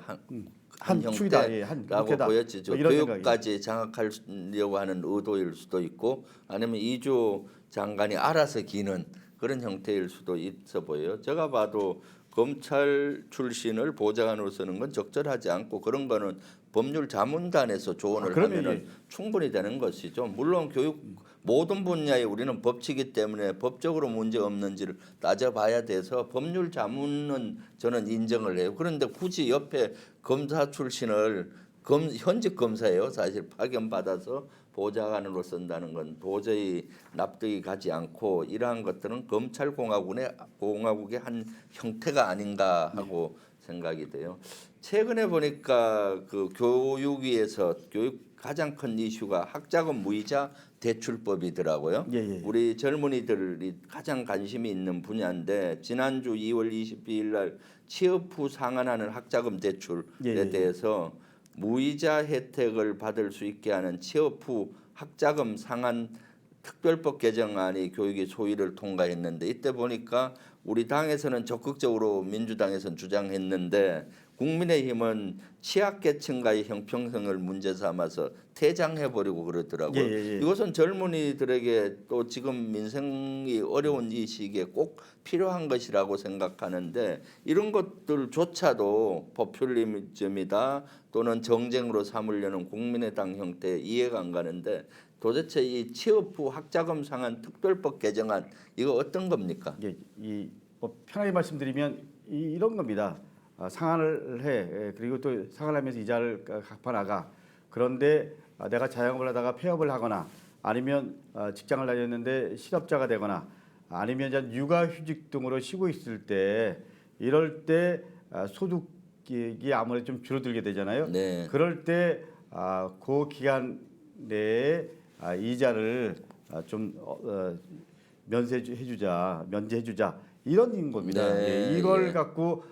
한 축이다. 형태라고 보여지죠. 뭐 교육까지 장악하려고 하는 의도일 수도 있고 아니면 이조 장관이 알아서 기는 그런 형태일 수도 있어 보여요. 제가 봐도 검찰 출신을 보좌관으로 쓰는 건 적절하지 않고 그런 거는 법률 자문단에서 조언을 하면은 충분히 되는 것이죠. 물론 교육 모든 분야에 우리는 법치기 때문에 법적으로 문제 없는지를 따져봐야 돼서 법률 자문은 저는 인정을 해요. 그런데 굳이 옆에 검사 출신을 현직 검사예요. 사실 파견받아서 보좌관으로 쓴다는 건 도저히 납득이 가지 않고 이러한 것들은 검찰공화국의 한 형태가 아닌가 하고 생각이 돼요. 최근에 보니까 그 교육위에서 가장 큰 이슈가 학자금 무이자 대출법이더라고요. 우리 젊은이들이 가장 관심이 있는 분야인데 지난주 2월 22일 날 취업 후 상환하는 학자금 대출에 대해서 무이자 혜택을 받을 수 있게 하는 취업 후 학자금 상환 특별법 개정안이 교육위 소위를 통과했는데 이때 보니까 우리 당에서는 적극적으로 민주당에서는 주장했는데 국민의힘은 취약계층과의 형평성을 문제 삼아서 퇴장해버리고 그러더라고요. 이것은 젊은이들에게 또 지금 민생이 어려운 이 시기에 꼭 필요한 것이라고 생각하는데 이런 것들조차도 포퓰리즘이다 또는 정쟁으로 삼으려는 국민의당 형태에 이해가 안 가는데 도대체 이 취업 후 학자금 상한 특별법 개정안 이거 어떤 겁니까? 뭐 편하게 말씀드리면 이런 겁니다. 상환을 해 그리고 또 상환을 하면서 이자를 갚아나가. 그런데 내가 자영업을 하다가 폐업을 하거나 아니면 직장을 다녔는데 실업자가 되거나 아니면 이제 육아휴직 등으로 쉬고 있을 때 이럴 때 소득이 아무래도 좀 줄어들게 되잖아요. 네. 그럴 때 그 기간 내에 이자를 좀 면제해주자 이런 겁니다. 네, 이걸 예. 갖고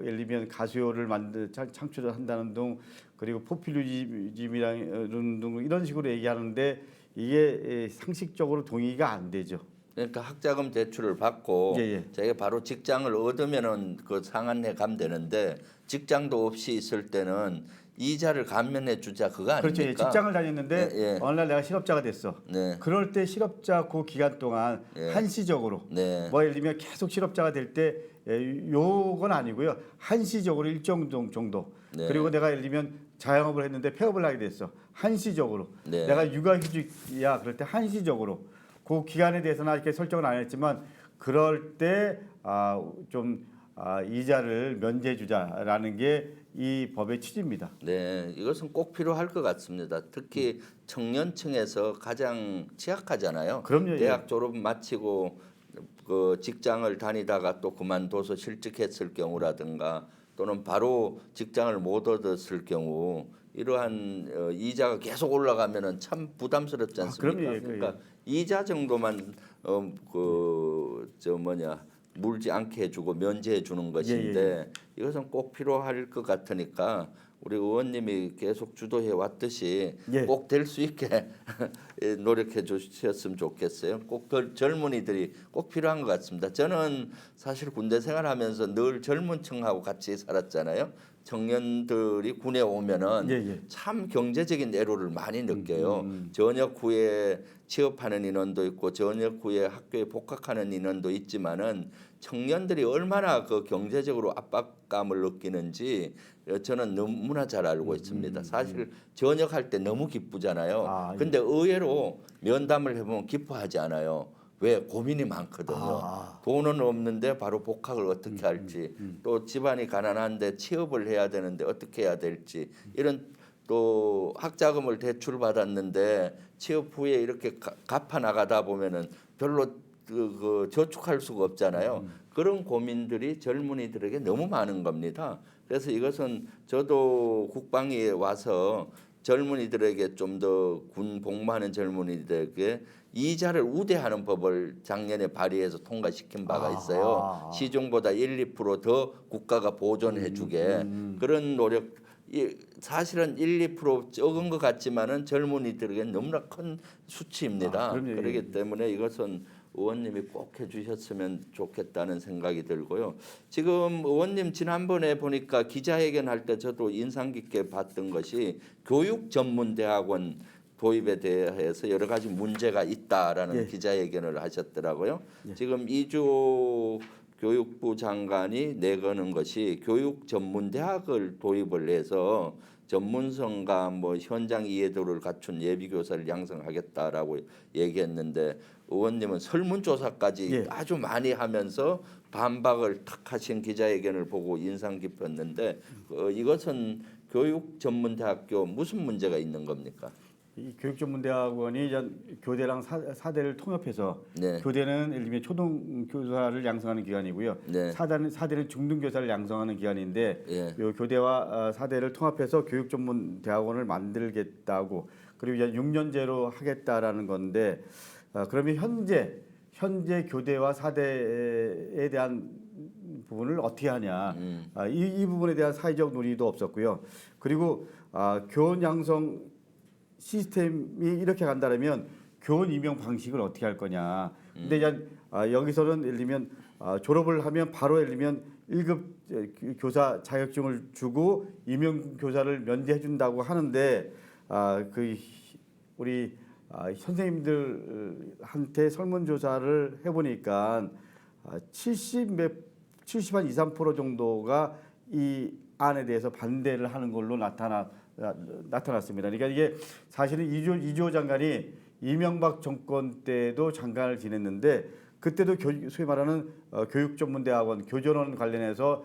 예를 들면 가수요를 창출을 한다는 등 그리고 포퓰리즘이라는 등 이런 식으로 얘기하는데 이게 상식적으로 동의가 안 되죠. 그러니까 학자금 대출을 받고 자기가 바로 직장을 얻으면은 그 상환해 가면 되는데 직장도 없이 있을 때는 이자를 감면해 주자 그거 아닙니까? 그렇죠. 직장을 다녔는데 어느 날 내가 실업자가 됐어. 네. 그럴 때 실업자 그 기간 동안 한시적으로 뭐 예를 들면 계속 실업자가 될 때 요건 아니고요. 한시적으로 일정 정도. 그리고 내가 예를 들면 자영업을 했는데 폐업을 하게 됐어. 한시적으로. 내가 육아휴직이야. 그럴 때 한시적으로. 그 기간에 대해서는 이렇게 설정을 안 했지만 그럴 때 좀 이자를 면제해 주자라는 게 이 법의 취지입니다. 네, 이것은 꼭 필요할 것 같습니다. 특히 청년층에서 가장 취약하잖아요. 그럼요. 대학 졸업 마치고 그 직장을 다니다가 또 그만둬서 실직했을 경우라든가 또는 바로 직장을 못 얻었을 경우 이러한 이자가 계속 올라가면은 참 부담스럽지 않습니까? 그러니까 이자 정도만 물지 않게 해주고 면제해 주는 것인데 이것은 꼭 필요할 것 같으니까 우리 의원님이 계속 주도해 왔듯이 꼭 될 수 있게 노력해 주셨으면 좋겠어요. 꼭 젊은이들이 꼭 필요한 것 같습니다. 저는 사실 군대 생활하면서 늘 젊은 층하고 같이 살았잖아요. 청년들이 군에 오면은 참 경제적인 애로를 많이 느껴요. 전역 후에 취업하는 인원도 있고 전역 후에 학교에 복학하는 인원도 있지만은 청년들이 얼마나 그 경제적으로 압박감을 느끼는지 저는 너무나 잘 알고 있습니다. 사실 전역할 때 너무 기쁘잖아요. 근데 의외로 면담을 해보면 기뻐하지 않아요. 왜? 고민이 많거든요. 돈은 없는데 바로 복학을 어떻게 할지 또 집안이 가난한데 취업을 해야 되는데 어떻게 해야 될지 이런 또 학자금을 대출 받았는데 취업 후에 이렇게 갚아 나가다 보면은 별로 그 저축할 수가 없잖아요. 그런 고민들이 젊은이들에게 너무 많은 겁니다. 그래서 이것은 저도 국방위에 와서 젊은이들에게 좀 더 군 복무하는 젊은이들에게 이자를 우대하는 법을 작년에 발의해서 통과시킨 바가 있어요. 시중보다 1, 2%더 국가가 보존해 주게 그런 노력. 사실은 1, 2% 적은 것 같지만은 젊은이들에게 너무나 큰 수치입니다. 그렇기 때문에 이것은 의원님이 꼭 해주셨으면 좋겠다는 생각이 들고요. 지금 의원님 지난번에 보니까 기자회견할 때 저도 인상 깊게 봤던 것이 교육전문대학원 도입에 대해서 여러 가지 문제가 있다라는 기자회견을 하셨더라고요. 지금 이주호 교육부 장관이 내거는 것이 교육전문대학을 도입을 해서 전문성과 뭐 현장 이해도를 갖춘 예비교사를 양성하겠다라고 얘기했는데 의원님은 설문조사까지 아주 많이 하면서 반박을 탁 하신 기자회견을 보고 인상 깊었는데 이것은 교육전문대학교 무슨 문제가 있는 겁니까? 이 교육전문대학원이 교대랑 사대를 통합해서 교대는 예를 들면 초등교사를 양성하는 기관이고요. 사대는 중등교사를 양성하는 기관인데 이 교대와 사대를 통합해서 교육전문대학원을 만들겠다고 그리고 이제 6년제로 하겠다라는 건데 그러면 현재 교대와 사대에 대한 부분을 어떻게 하냐 이 부분에 대한 사회적 논의도 없었고요. 그리고 교원 양성 시스템이 이렇게 간다면 교원 임용 방식을 어떻게 할 거냐. 근데 이제 여기서는 예를 들면 졸업을 하면 바로 예를 들면 1급 교사 자격증을 주고 임용 교사를 면제해 준다고 하는데 그 우리 선생님들한테 설문조사를 해보니까 70한 2, 3% 정도가 이 안에 대해서 반대를 하는 걸로 나타났습니다. 그러니까 이게 사실은 이주호 장관이 이명박 정권 때도 장관을 지냈는데 그때도 소위 말하는 교육전문대학원 교전원 관련해서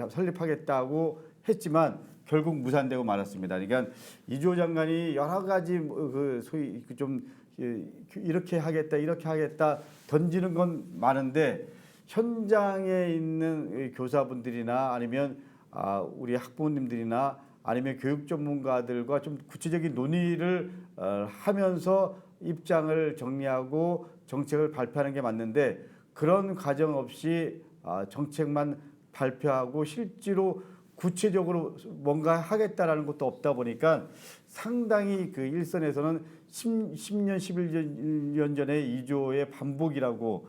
설립하겠다고 했지만 결국 무산되고 말았습니다. 그러니까 이주호 장관이 여러 가지 그 소위 좀 이렇게 하겠다 던지는 건 많은데 현장에 있는 교사분들이나 아니면 우리 학부모님들이나 아니면 교육 전문가들과 좀 구체적인 논의를 하면서 입장을 정리하고 정책을 발표하는 게 맞는데 그런 과정 없이 정책만 발표하고 실제로 구체적으로 뭔가 하겠다라는 것도 없다 보니까 상당히 그 일선에서는 10년, 11년 전에 2조의 반복이라고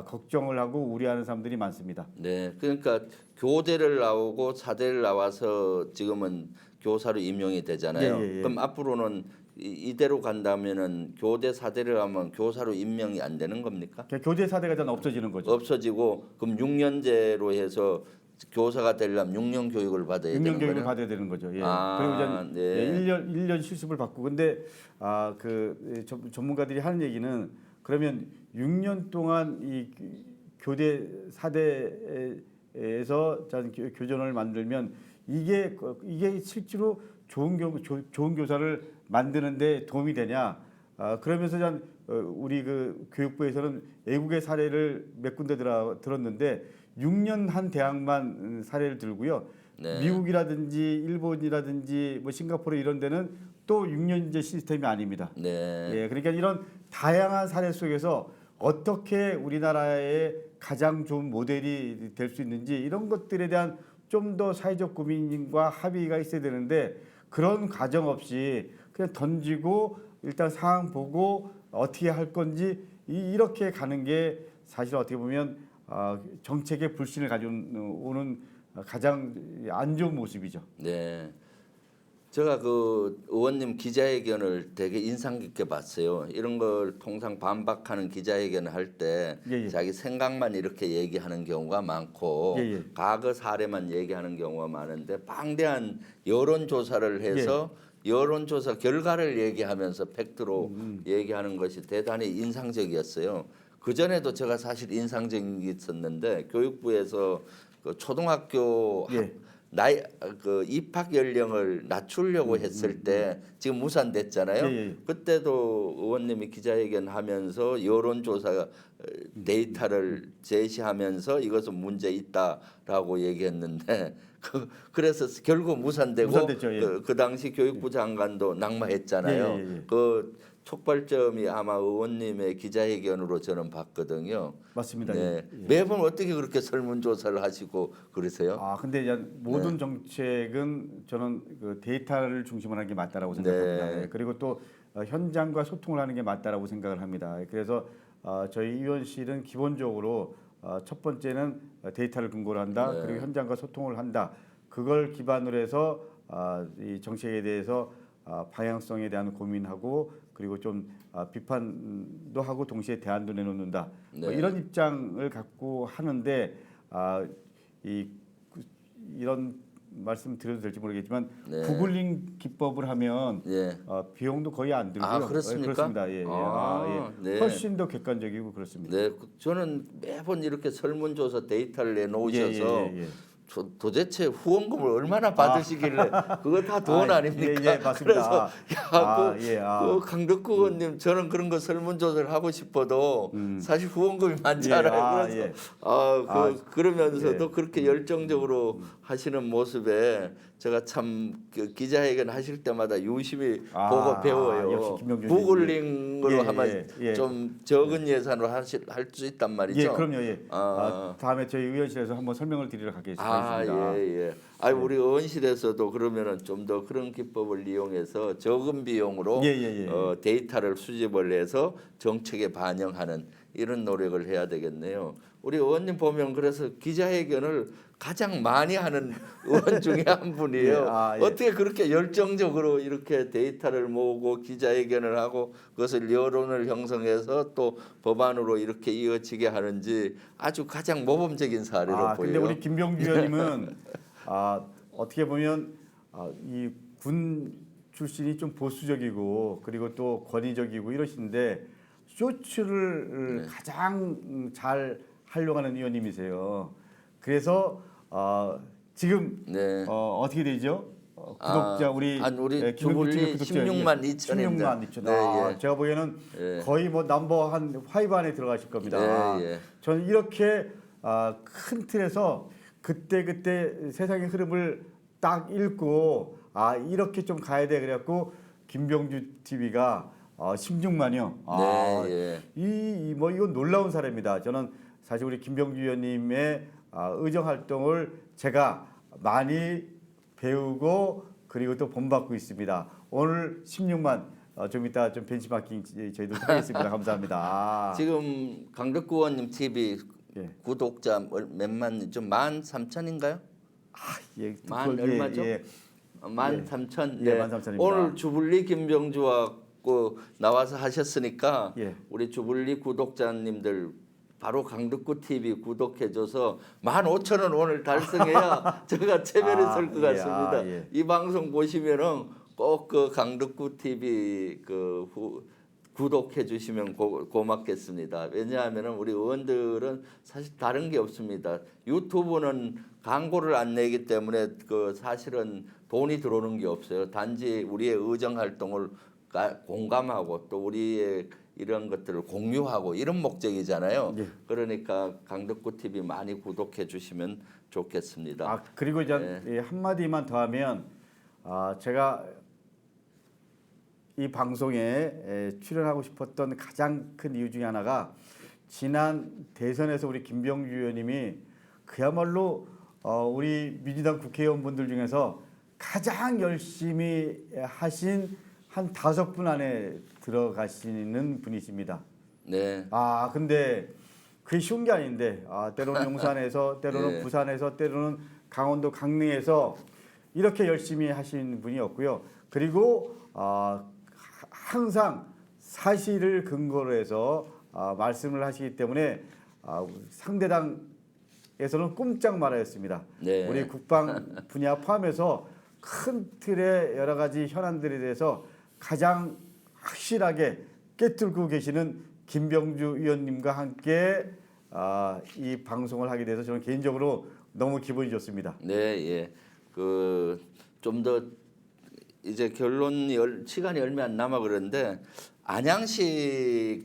걱정을 하고 우려하는 사람들이 많습니다. 네, 그러니까 교대를 나오고 사대를 나와서 지금은 교사로 임용이 되잖아요. 예. 그럼 앞으로는 이대로 간다면은 교대 사대를 하면 교사로 임명이 안 되는 겁니까? 교대 사대가 전 없어지는 거죠. 없어지고 그럼 6년제로 해서 교사가 되려면 6년 교육을 받아야 6년 되는 교육을 거예요? 받아야 되는 거죠. 예. 그리고 이제 네. 1년 실습을 받고 근데 전문가들이 하는 얘기는 그러면 6년 동안 이 교대 사대에서 교전을 만들면 이게 실제로 좋은 교사를 만드는데 도움이 되냐? 그러면서 우리 그 교육부에서는 외국의 사례를 몇 군데 들었는데 6년 한 대학만 사례를 들고요. 네. 미국이라든지 일본이라든지 뭐 싱가포르 이런 데는 또 6년제 시스템이 아닙니다. 네. 예, 그러니까 이런 다양한 사례 속에서 어떻게 우리나라의 가장 좋은 모델이 될 수 있는지 이런 것들에 대한 좀 더 사회적 고민과 합의가 있어야 되는데 그런 과정 없이 그냥 던지고 일단 상황 보고 어떻게 할 건지 이렇게 가는 게 사실 어떻게 보면 정책의 불신을 가져오는 가장 안 좋은 모습이죠. 네. 제가 그 의원님 기자회견을 되게 인상 깊게 봤어요. 이런 걸 통상 반박하는 기자회견을 할 때 자기 생각만 이렇게 얘기하는 경우가 많고 과거 사례만 얘기하는 경우가 많은데 방대한 여론조사를 해서 여론조사 결과를 얘기하면서 팩트로 얘기하는 것이 대단히 인상적이었어요. 그전에도 제가 사실 인상적인 게 있었는데 교육부에서 그 초등학교 그 입학 연령을 낮추려고 했을 때 지금 무산됐잖아요. 그때도 의원님이 기자회견하면서 여론조사 데이터를 제시하면서 이것은 문제 있다라고 얘기했는데 그래서 결국 무산되고 그 당시 교육부 장관도 낙마했잖아요. 그 촉발점이 아마 의원님의 기자회견으로 저는 봤거든요. 맞습니다. 네. 매번 어떻게 그렇게 설문조사를 하시고 그러세요? 근데 이제 모든 정책은 저는 그 데이터를 중심으로 하는 게 맞다라고 생각합니다. 그리고 또 현장과 소통을 하는 게 맞다라고 생각을 합니다. 그래서 저희 의원실은 기본적으로 첫 번째는 데이터를 근거로 한다. 그리고 현장과 소통을 한다. 그걸 기반으로 해서 이 정책에 대해서 방향성에 대한 고민하고 그리고 좀 비판도 하고 동시에 대안도 내놓는다. 뭐 이런 입장을 갖고 하는데 이런 말씀 드려도 될지 모르겠지만 구글링 기법을 하면 비용도 거의 안 들고요. 그렇습니까? 그렇습니다. 훨씬 더 객관적이고 그렇습니다. 네, 저는 매번 이렇게 설문조사 데이터를 내놓으셔서 도대체 후원금을 얼마나 받으시길래 그거 다 돈 아닙니까? 맞습니다. 그래서 그 강덕구 의원님 저는 그런 거 설문조사를 하고 싶어도 사실 후원금이 많지 않아요. 그래서 그러면서도 그렇게 열정적으로 하시는 모습에 제가 참 그 기자회견 하실 때마다 유심히 보고 배워요. 구글링으로 하면 좀 적은 예산으로 할 수 있단 말이죠. 그럼요. 다음에 저희 의원실에서 한번 설명을 드리러 가겠습니다. 우리 의원실에서도 그러면은 좀 더 그런 기법을 이용해서 적은 비용으로 데이터를 수집을 해서 정책에 반영하는 이런 노력을 해야 되겠네요. 우리 의원님 보면 그래서 기자회견을 가장 많이 하는 의원 중에 한 분이에요. 예. 어떻게 그렇게 열정적으로 이렇게 데이터를 모으고 기자회견을 하고 그것을 여론을 형성해서 또 법안으로 이렇게 이어지게 하는지 아주 가장 모범적인 사례로 보여요. 근데 우리 김병주 의원님은 어떻게 보면 이 군 출신이 좀 보수적이고 그리고 또 권위적이고 이러신데 쇼츠를 가장 잘 활용하는 의원님이세요. 그래서 지금 어떻게 되죠? 구독자 우리 주불리 16만 2천입니다. 16만 2천. 제가 보기에는 거의 뭐 넘버 한 5 안에 들어가실 겁니다. 저는 이렇게 큰 틀에서 그때 세상의 흐름을 딱 읽고 이렇게 좀 가야 돼 그래갖고 김병주 TV가 16만이요. 뭐 이건 놀라운 사례입니다. 저는 사실 우리 김병주 의원님의 의정 활동을 제가 많이 배우고 그리고 또 본받고 있습니다. 오늘 16만 좀 이따 좀 벤치마킹 저희도 하겠습니다. 감사합니다. 지금 강덕구 의원님 TV 구독자 몇만 좀 13,000인가요? 만 얼마죠? 13,000. 네, 13,000입니다. 오늘 주불리 김병주와 나와서 하셨으니까 우리 주불리 구독자님들 바로 강덕구 TV 구독해줘서 15,000원 오늘 달성해야 제가 체면이 설 것 같습니다. 이 방송 보시면은 꼭 그 강덕구 TV 구독해 주시면 고맙겠습니다. 왜냐하면 우리 의원들은 사실 다른 게 없습니다. 유튜브는 광고를 안 내기 때문에 사실은 돈이 들어오는 게 없어요. 단지 우리의 의정 활동을 공감하고 또 우리의 이런 것들을 공유하고 이런 목적이잖아요. 그러니까 강덕구 TV 많이 구독해 주시면 좋겠습니다. 그리고 이제 한마디만 더 하면 제가 이 방송에 출연하고 싶었던 가장 큰 이유 중에 하나가 지난 대선에서 우리 김병주 의원님이 그야말로 우리 민주당 국회의원분들 중에서 가장 열심히 하신 한 5분 안에 들어가시는 분이십니다. 근데 그게 쉬운 게 아닌데 때로는 용산에서 때로는 부산에서 때로는 강원도 강릉에서 이렇게 열심히 하신 분이었고요. 그리고 항상 사실을 근거로 해서 말씀을 하시기 때문에 상대당에서는 꼼짝 말아였습니다. 우리 국방 분야 포함해서 큰 틀의 여러 가지 현안들에 대해서 가장 확실하게 깨뚫고 계시는 김병주 의원님과 함께 이 방송을 하게 돼서 저는 개인적으로 너무 기분이 좋습니다. 좀 더 이제 시간이 얼마 안 남아 그런데 안양시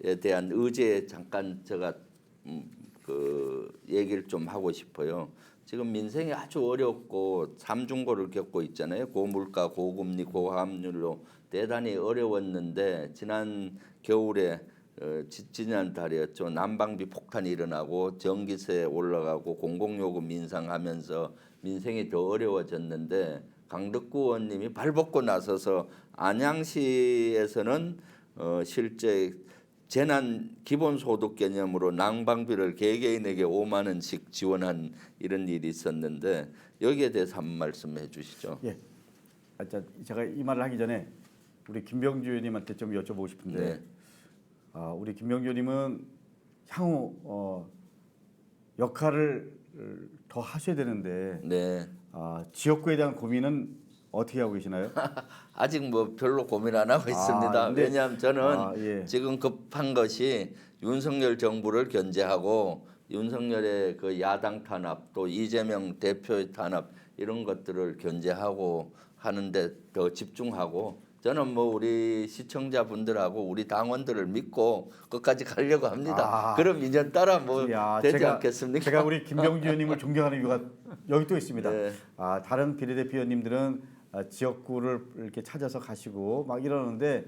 에 대한 의제에 잠깐 제가 얘기를 좀 하고 싶어요. 지금 민생이 아주 어렵고 삼중고를 겪고 있잖아요. 고물가, 고금리, 고함률로 대단히 어려웠는데 지난 겨울에 지난달이었죠. 난방비 폭탄이 일어나고 전기세 올라가고 공공요금 인상하면서 민생이 더 어려워졌는데 강덕구 의원님이 발벗고 나서서 안양시에서는 실제 재난 기본소득 개념으로 난방비를 개개인에게 5만 원씩 지원한 이런 일이 있었는데 여기에 대해서 한 말씀해 주시죠. 제가 이 말을 하기 전에 우리 김병주 의원님한테 좀 여쭤보고 싶은데 우리 김병주 의원님은 향후 역할을 더 하셔야 되는데 지역구에 대한 고민은 어떻게 하고 계시나요? 아직 뭐 별로 고민 안 하고 있습니다. 왜냐하면 저는 지금 급한 것이 윤석열 정부를 견제하고 윤석열의 그 야당 탄압 또 이재명 대표의 탄압 이런 것들을 견제하고 하는데 더 집중하고 저는 뭐 우리 시청자분들하고 우리 당원들을 믿고 끝까지 가려고 합니다. 그럼 인연 따라 뭐 되지 않겠습니까? 제가 우리 김병주 의원님을 존경하는 이유가 여기 또 있습니다. 다른 비례대표 의원님들은 지역구를 이렇게 찾아서 가시고 막 이러는데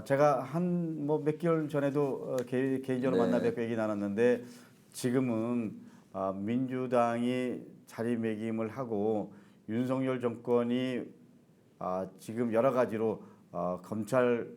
제가 한 뭐 몇 개월 전에도 개인적으로 만나 뵙고 얘기 나눴는데 지금은 민주당이 자리매김을 하고 윤석열 정권이 지금 여러 가지로 검찰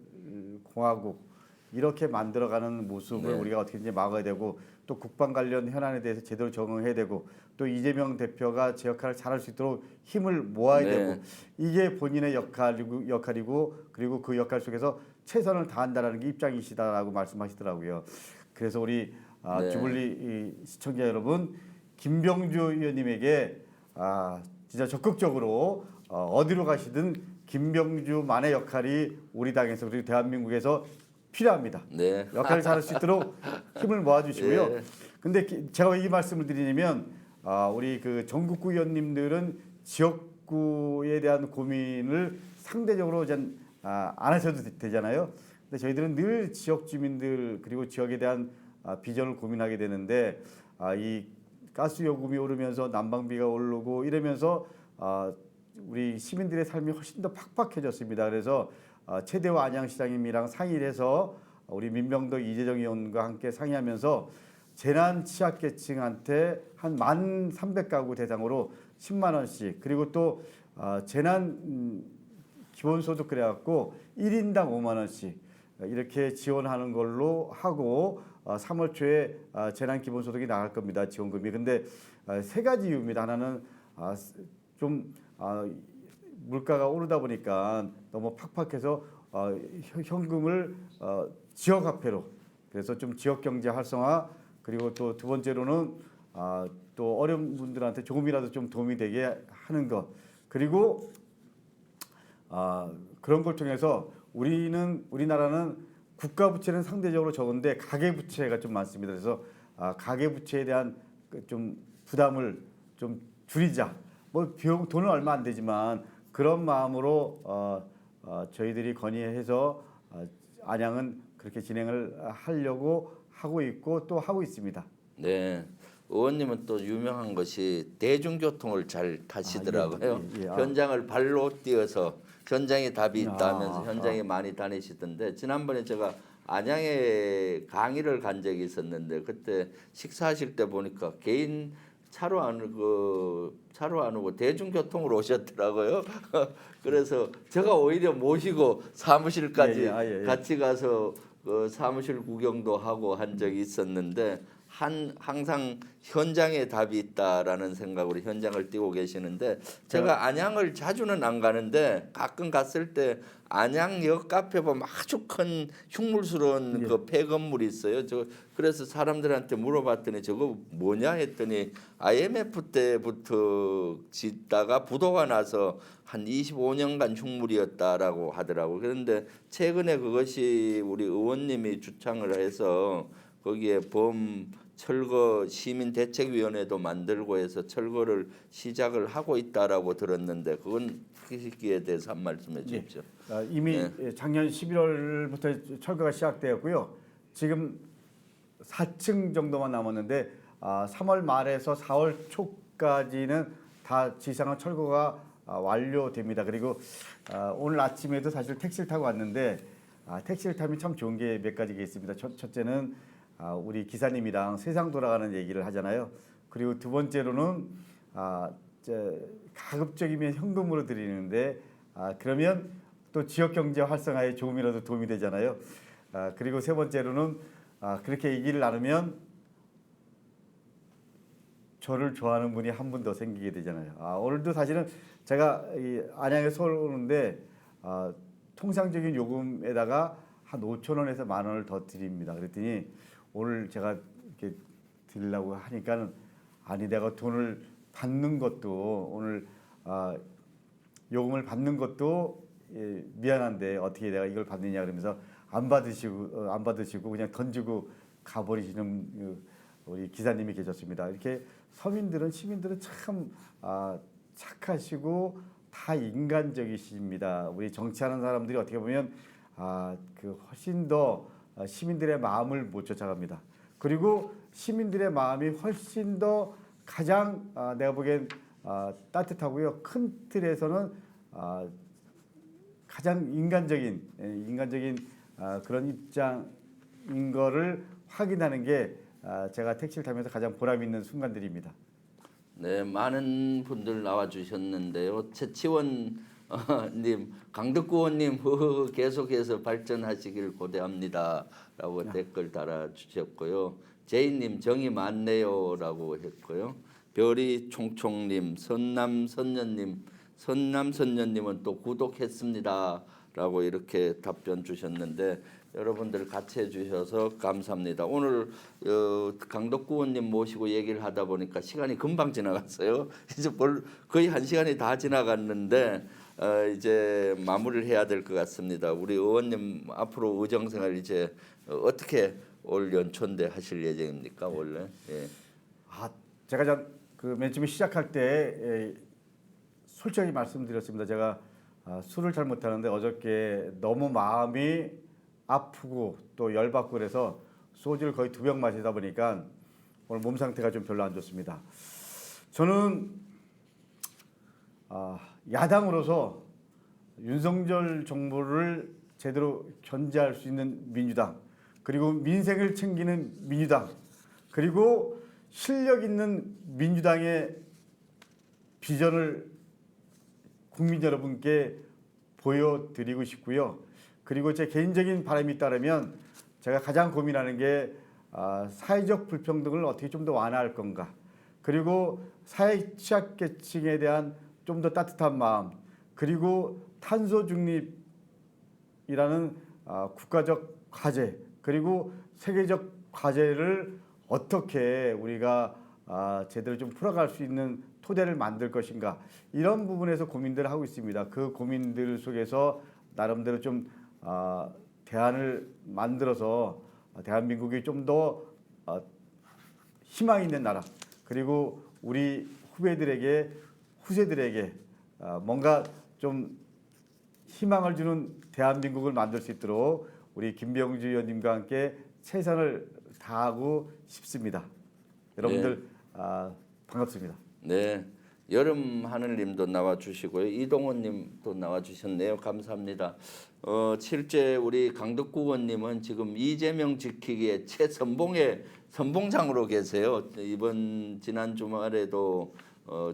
공화국 이렇게 만들어가는 모습을 네. 우리가 어떻게든지 막아야 되고 또 국방 관련 현안에 대해서 제대로 적응해야 되고 또 이재명 대표가 제 역할을 잘할 수 있도록 힘을 모아야 네. 되고 이게 본인의 역할이고 그리고 그 역할 속에서 최선을 다한다라는 게 입장이시다라고 말씀하시더라고요. 그래서 우리 네. 주블리 시청자 여러분 김병주 의원님에게 진짜 적극적으로 어디로 가시든 김병주만의 역할이 우리 당에서 그리고 대한민국에서 필요합니다. 네. 역할을 잘할 수 있도록 힘을 모아주시고요. 예. 근데 제가 이 말씀을 드리냐면 우리 그 전국구 의원님들은 지역구에 대한 고민을 상대적으로 안 하셔도 되잖아요. 근데 저희들은 늘 지역 주민들 그리고 지역에 대한 비전을 고민하게 되는데 이 가스 요금이 오르면서 난방비가 오르고 이러면서 우리 시민들의 삶이 훨씬 더 팍팍해졌습니다. 그래서 최대화 안양시장님이랑 상의를 해서 우리 민병덕 이재정 의원과 함께 상의하면서 재난 취약계층한테 한 1,300가구 대상으로 10만 원씩 그리고 또 재난 기본소득 그래갖고 1인당 5만 원씩 이렇게 지원하는 걸로 하고 3월 초에 재난 기본소득이 나갈 겁니다. 지원금이. 근데 세 가지 이유입니다. 하나는 좀 물가가 오르다 보니까 너무 팍팍해서 현금을 지역화폐로 그래서 좀 지역 경제 활성화 그리고 또 두 번째로는 또 어려운 분들한테 조금이라도 좀 도움이 되게 하는 것 그리고 그런 걸 통해서 우리나라는 국가 부채는 상대적으로 적은데 가계 부채가 좀 많습니다. 그래서 가계 부채에 대한 좀 부담을 좀 줄이자. 뭐 비용 돈은 얼마 안 되지만 그런 마음으로 저희들이 건의해서 안양은 그렇게 진행을 하려고 하고 있고 또 하고 있습니다. 네. 의원님은 또 유명한 것이 대중교통을 잘 타시더라고요. 예. 현장을 발로 뛰어서 현장에 답이 있다면서 현장에 많이 다니시던데 지난번에 제가 안양에 강의를 간 적이 있었는데 그때 식사하실 때 보니까 개인 차로 안 오고 대중교통으로 오셨더라고요. 그래서 제가 오히려 모시고 사무실까지 예. 같이 가서 그 사무실 구경도 하고 한 적이 있었는데 항상 현장에 답이 있다라는 생각으로 현장을 뛰고 계시는데 제가 안양을 자주는 안 가는데 가끔 갔을 때 안양역 카페 보면 아주 큰 흉물스러운 그 폐건물이 있어요. 그래서 사람들한테 물어봤더니 저거 뭐냐 했더니 IMF 때부터 짓다가 부도가 나서 한 25년간 흉물이었다라고 하더라고요. 그런데 최근에 그것이 우리 의원님이 주창을 해서 거기에 철거 시민대책위원회도 만들고 해서 철거를 시작을 하고 있다라고 들었는데 그건 그 시기에 대해서 한 말씀해 주십시오. 이미 작년 11월부터 철거가 시작되었고요. 지금 4층 정도만 남았는데 3월 말에서 4월 초까지는 다 지상화 철거가 완료됩니다. 그리고 오늘 아침에도 사실 택시를 타고 왔는데 택시를 타면 참 좋은 게 몇 가지가 있습니다. 첫째는 우리 기사님이랑 세상 돌아가는 얘기를 하잖아요. 그리고 두 번째로는 가급적이면 현금으로 드리는데 그러면 또 지역 경제 활성화에 조금이라도 도움이 되잖아요. 그리고 세 번째로는 그렇게 얘기를 나누면 저를 좋아하는 분이 한 분 더 생기게 되잖아요. 오늘도 사실은 제가 안양에 서울 오는데 통상적인 요금에다가 한 5천 원에서 1만 원을 더 드립니다. 그랬더니 오늘 제가 이렇게 드리려고 하니까는 아니 내가 돈을 받는 것도 오늘 요금을 받는 것도 미안한데 어떻게 내가 이걸 받느냐 그러면서 안 받으시고 그냥 던지고 가버리시는 우리 기사님이 계셨습니다. 이렇게 시민들은 참 착하시고 다 인간적이십니다. 우리 정치하는 사람들이 어떻게 보면 훨씬 더 시민들의 마음을 못 쫓아갑니다. 그리고 시민들의 마음이 훨씬 더 가장 내가 보기엔 따뜻하고요. 큰 틀에서는 가장 인간적인 그런 입장인 거를 확인하는 게 제가 택시를 타면서 가장 보람 있는 순간들입니다. 네, 많은 분들 나와 주셨는데요. 채치원 님 강덕구원님 계속해서 발전하시길 고대합니다라고 댓글 달아주셨고요. 제이님 정이 많네요라고 했고요. 별이 총총님, 선남선녀님은 또 구독했습니다라고 이렇게 답변 주셨는데 여러분들 같이 해주셔서 감사합니다. 오늘 강덕구원님 모시고 얘기를 하다 보니까 시간이 금방 지나갔어요. 이제 거의 1시간이 다 지나갔는데 이제 마무리를 해야 될 것 같습니다. 우리 의원님 앞으로 의정생활 이제 어떻게 올 연초인데 하실 예정입니까 원래? 예. 제가 맨 처음에 시작할 때 솔직히 말씀드렸습니다. 제가 술을 잘 못하는데 어저께 너무 마음이 아프고 또 열받고 그래서 소주를 거의 2병 마시다 보니까 오늘 몸 상태가 좀 별로 안 좋습니다. 저는 야당으로서 윤석열 정부를 제대로 견제할 수 있는 민주당, 그리고 민생을 챙기는 민주당, 그리고 실력 있는 민주당의 비전을 국민 여러분께 보여드리고 싶고요. 그리고 제 개인적인 바람이 따르면 제가 가장 고민하는 게 사회적 불평등을 어떻게 좀 더 완화할 건가, 그리고 사회 취약계층에 대한 좀 더 따뜻한 마음, 그리고 탄소 중립이라는 국가적 과제, 그리고 세계적 과제를 어떻게 우리가 제대로 좀 풀어갈 수 있는 토대를 만들 것인가, 이런 부분에서 고민들을 하고 있습니다. 그 고민들 속에서 나름대로 좀 대안을 만들어서 대한민국이 좀 더 희망 있는 나라, 그리고 우리 후세들에게 뭔가 좀 희망을 주는 대한민국을 만들 수 있도록 우리 김병주 의원님과 함께 최선을 다하고 싶습니다. 여러분들 반갑습니다. 네, 여름 하늘님도 나와주시고요. 이동원님도 나와주셨네요. 감사합니다. 실제 우리 강덕구 의원님은 지금 이재명 지키기의 선봉장으로 계세요. 지난 주말에도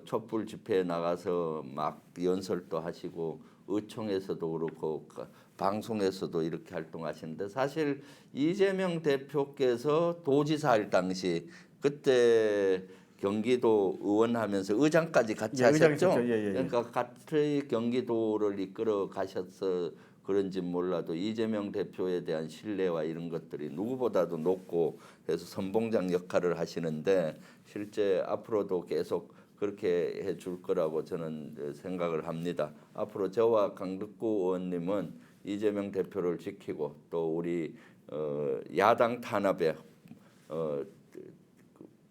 촛불 집회에 나가서 막 연설도 하시고 의총에서도 그렇고 방송에서도 이렇게 활동하시는데, 사실 이재명 대표께서 도지사 할 당시 그때 경기도 의원 하면서 의장까지 같이 하셨죠. 그러니까 같이 경기도를 이끌어 가셔서 그런지 몰라도 이재명 대표에 대한 신뢰와 이런 것들이 누구보다도 높고 해서 선봉장 역할을 하시는데, 실제 앞으로도 계속 그렇게 해줄 거라고 저는 생각을 합니다. 앞으로 저와 강덕구 의원님은 이재명 대표를 지키고 또 우리 야당 탄압에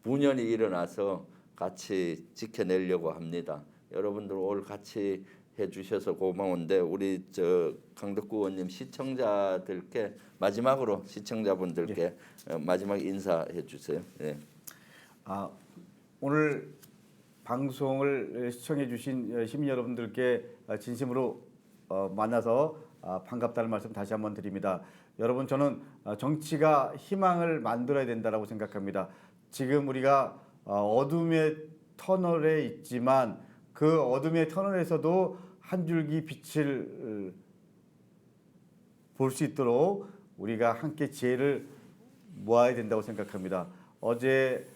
분연이 일어나서 같이 지켜내려고 합니다. 여러분들 오늘 같이 해주셔서 고마운데 우리 강덕구 의원님 시청자들께 마지막으로 시청자분들께 마지막 인사해 주세요. 예. 오늘 방송을 시청해 주신 시민 여러분들께 진심으로 만나서 반갑다는 말씀 다시 한번 드립니다. 여러분, 저는 정치가 희망을 만들어야 된다고 생각합니다. 지금 우리가 어둠의 터널에 있지만 그 어둠의 터널에서도 한 줄기 빛을 볼 수 있도록 우리가 함께 지혜를 모아야 된다고 생각합니다. 어제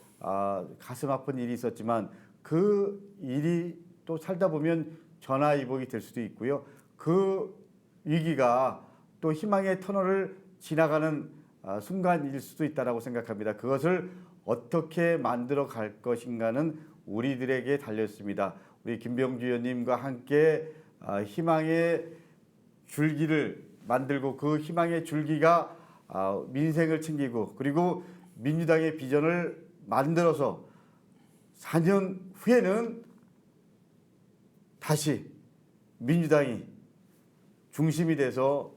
가슴 아픈 일이 있었지만 그 일이 또 살다 보면 전화위복이 될 수도 있고요. 그 위기가 또 희망의 터널을 지나가는 순간일 수도 있다고 생각합니다. 그것을 어떻게 만들어 갈 것인가는 우리들에게 달렸습니다. 우리 김병주 의원님과 함께 희망의 줄기를 만들고 그 희망의 줄기가 민생을 챙기고 그리고 민주당의 비전을 만들어서 4년 후에는 다시 민주당이 중심이 돼서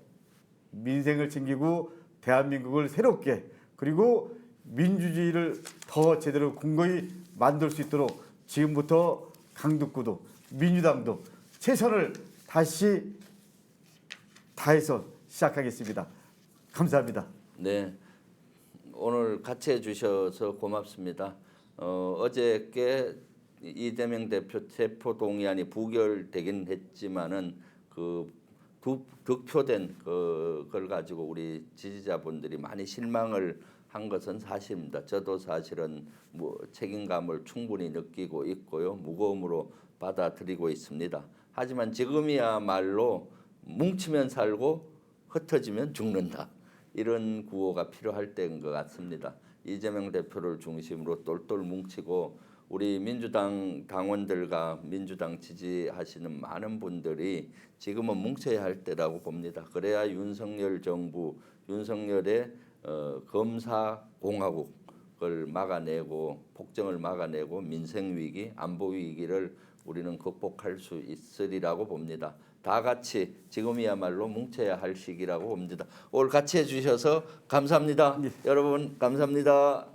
민생을 챙기고 대한민국을 새롭게 그리고 민주주의를 더 제대로 공고히 만들 수 있도록 지금부터 강덕구도 민주당도 최선을 다시 다해서 시작하겠습니다. 감사합니다. 네, 오늘 같이 해주셔서 고맙습니다. 어저께 이재명 대표 체포 동의안이 부결되긴 했지만은 그 득표된 그걸 가지고 우리 지지자분들이 많이 실망을 한 것은 사실입니다. 저도 사실은 뭐 책임감을 충분히 느끼고 있고요. 무거움으로 받아들이고 있습니다. 하지만 지금이야말로 뭉치면 살고 흩어지면 죽는다. 이런 구호가 필요할 때인 것 같습니다. 이재명 대표를 중심으로 똘똘 뭉치고 우리 민주당 당원들과 민주당 지지하시는 많은 분들이 지금은 뭉쳐야 할 때라고 봅니다. 그래야 윤석열 정부, 윤석열의 검사 공화국을 막아내고 폭정을 막아내고 민생 위기, 안보 위기를 우리는 극복할 수 있으리라고 봅니다. 다 같이 지금이야말로 뭉쳐야 할 시기라고 봅니다. 오늘 같이 해주셔서 감사합니다. 여러분 감사합니다.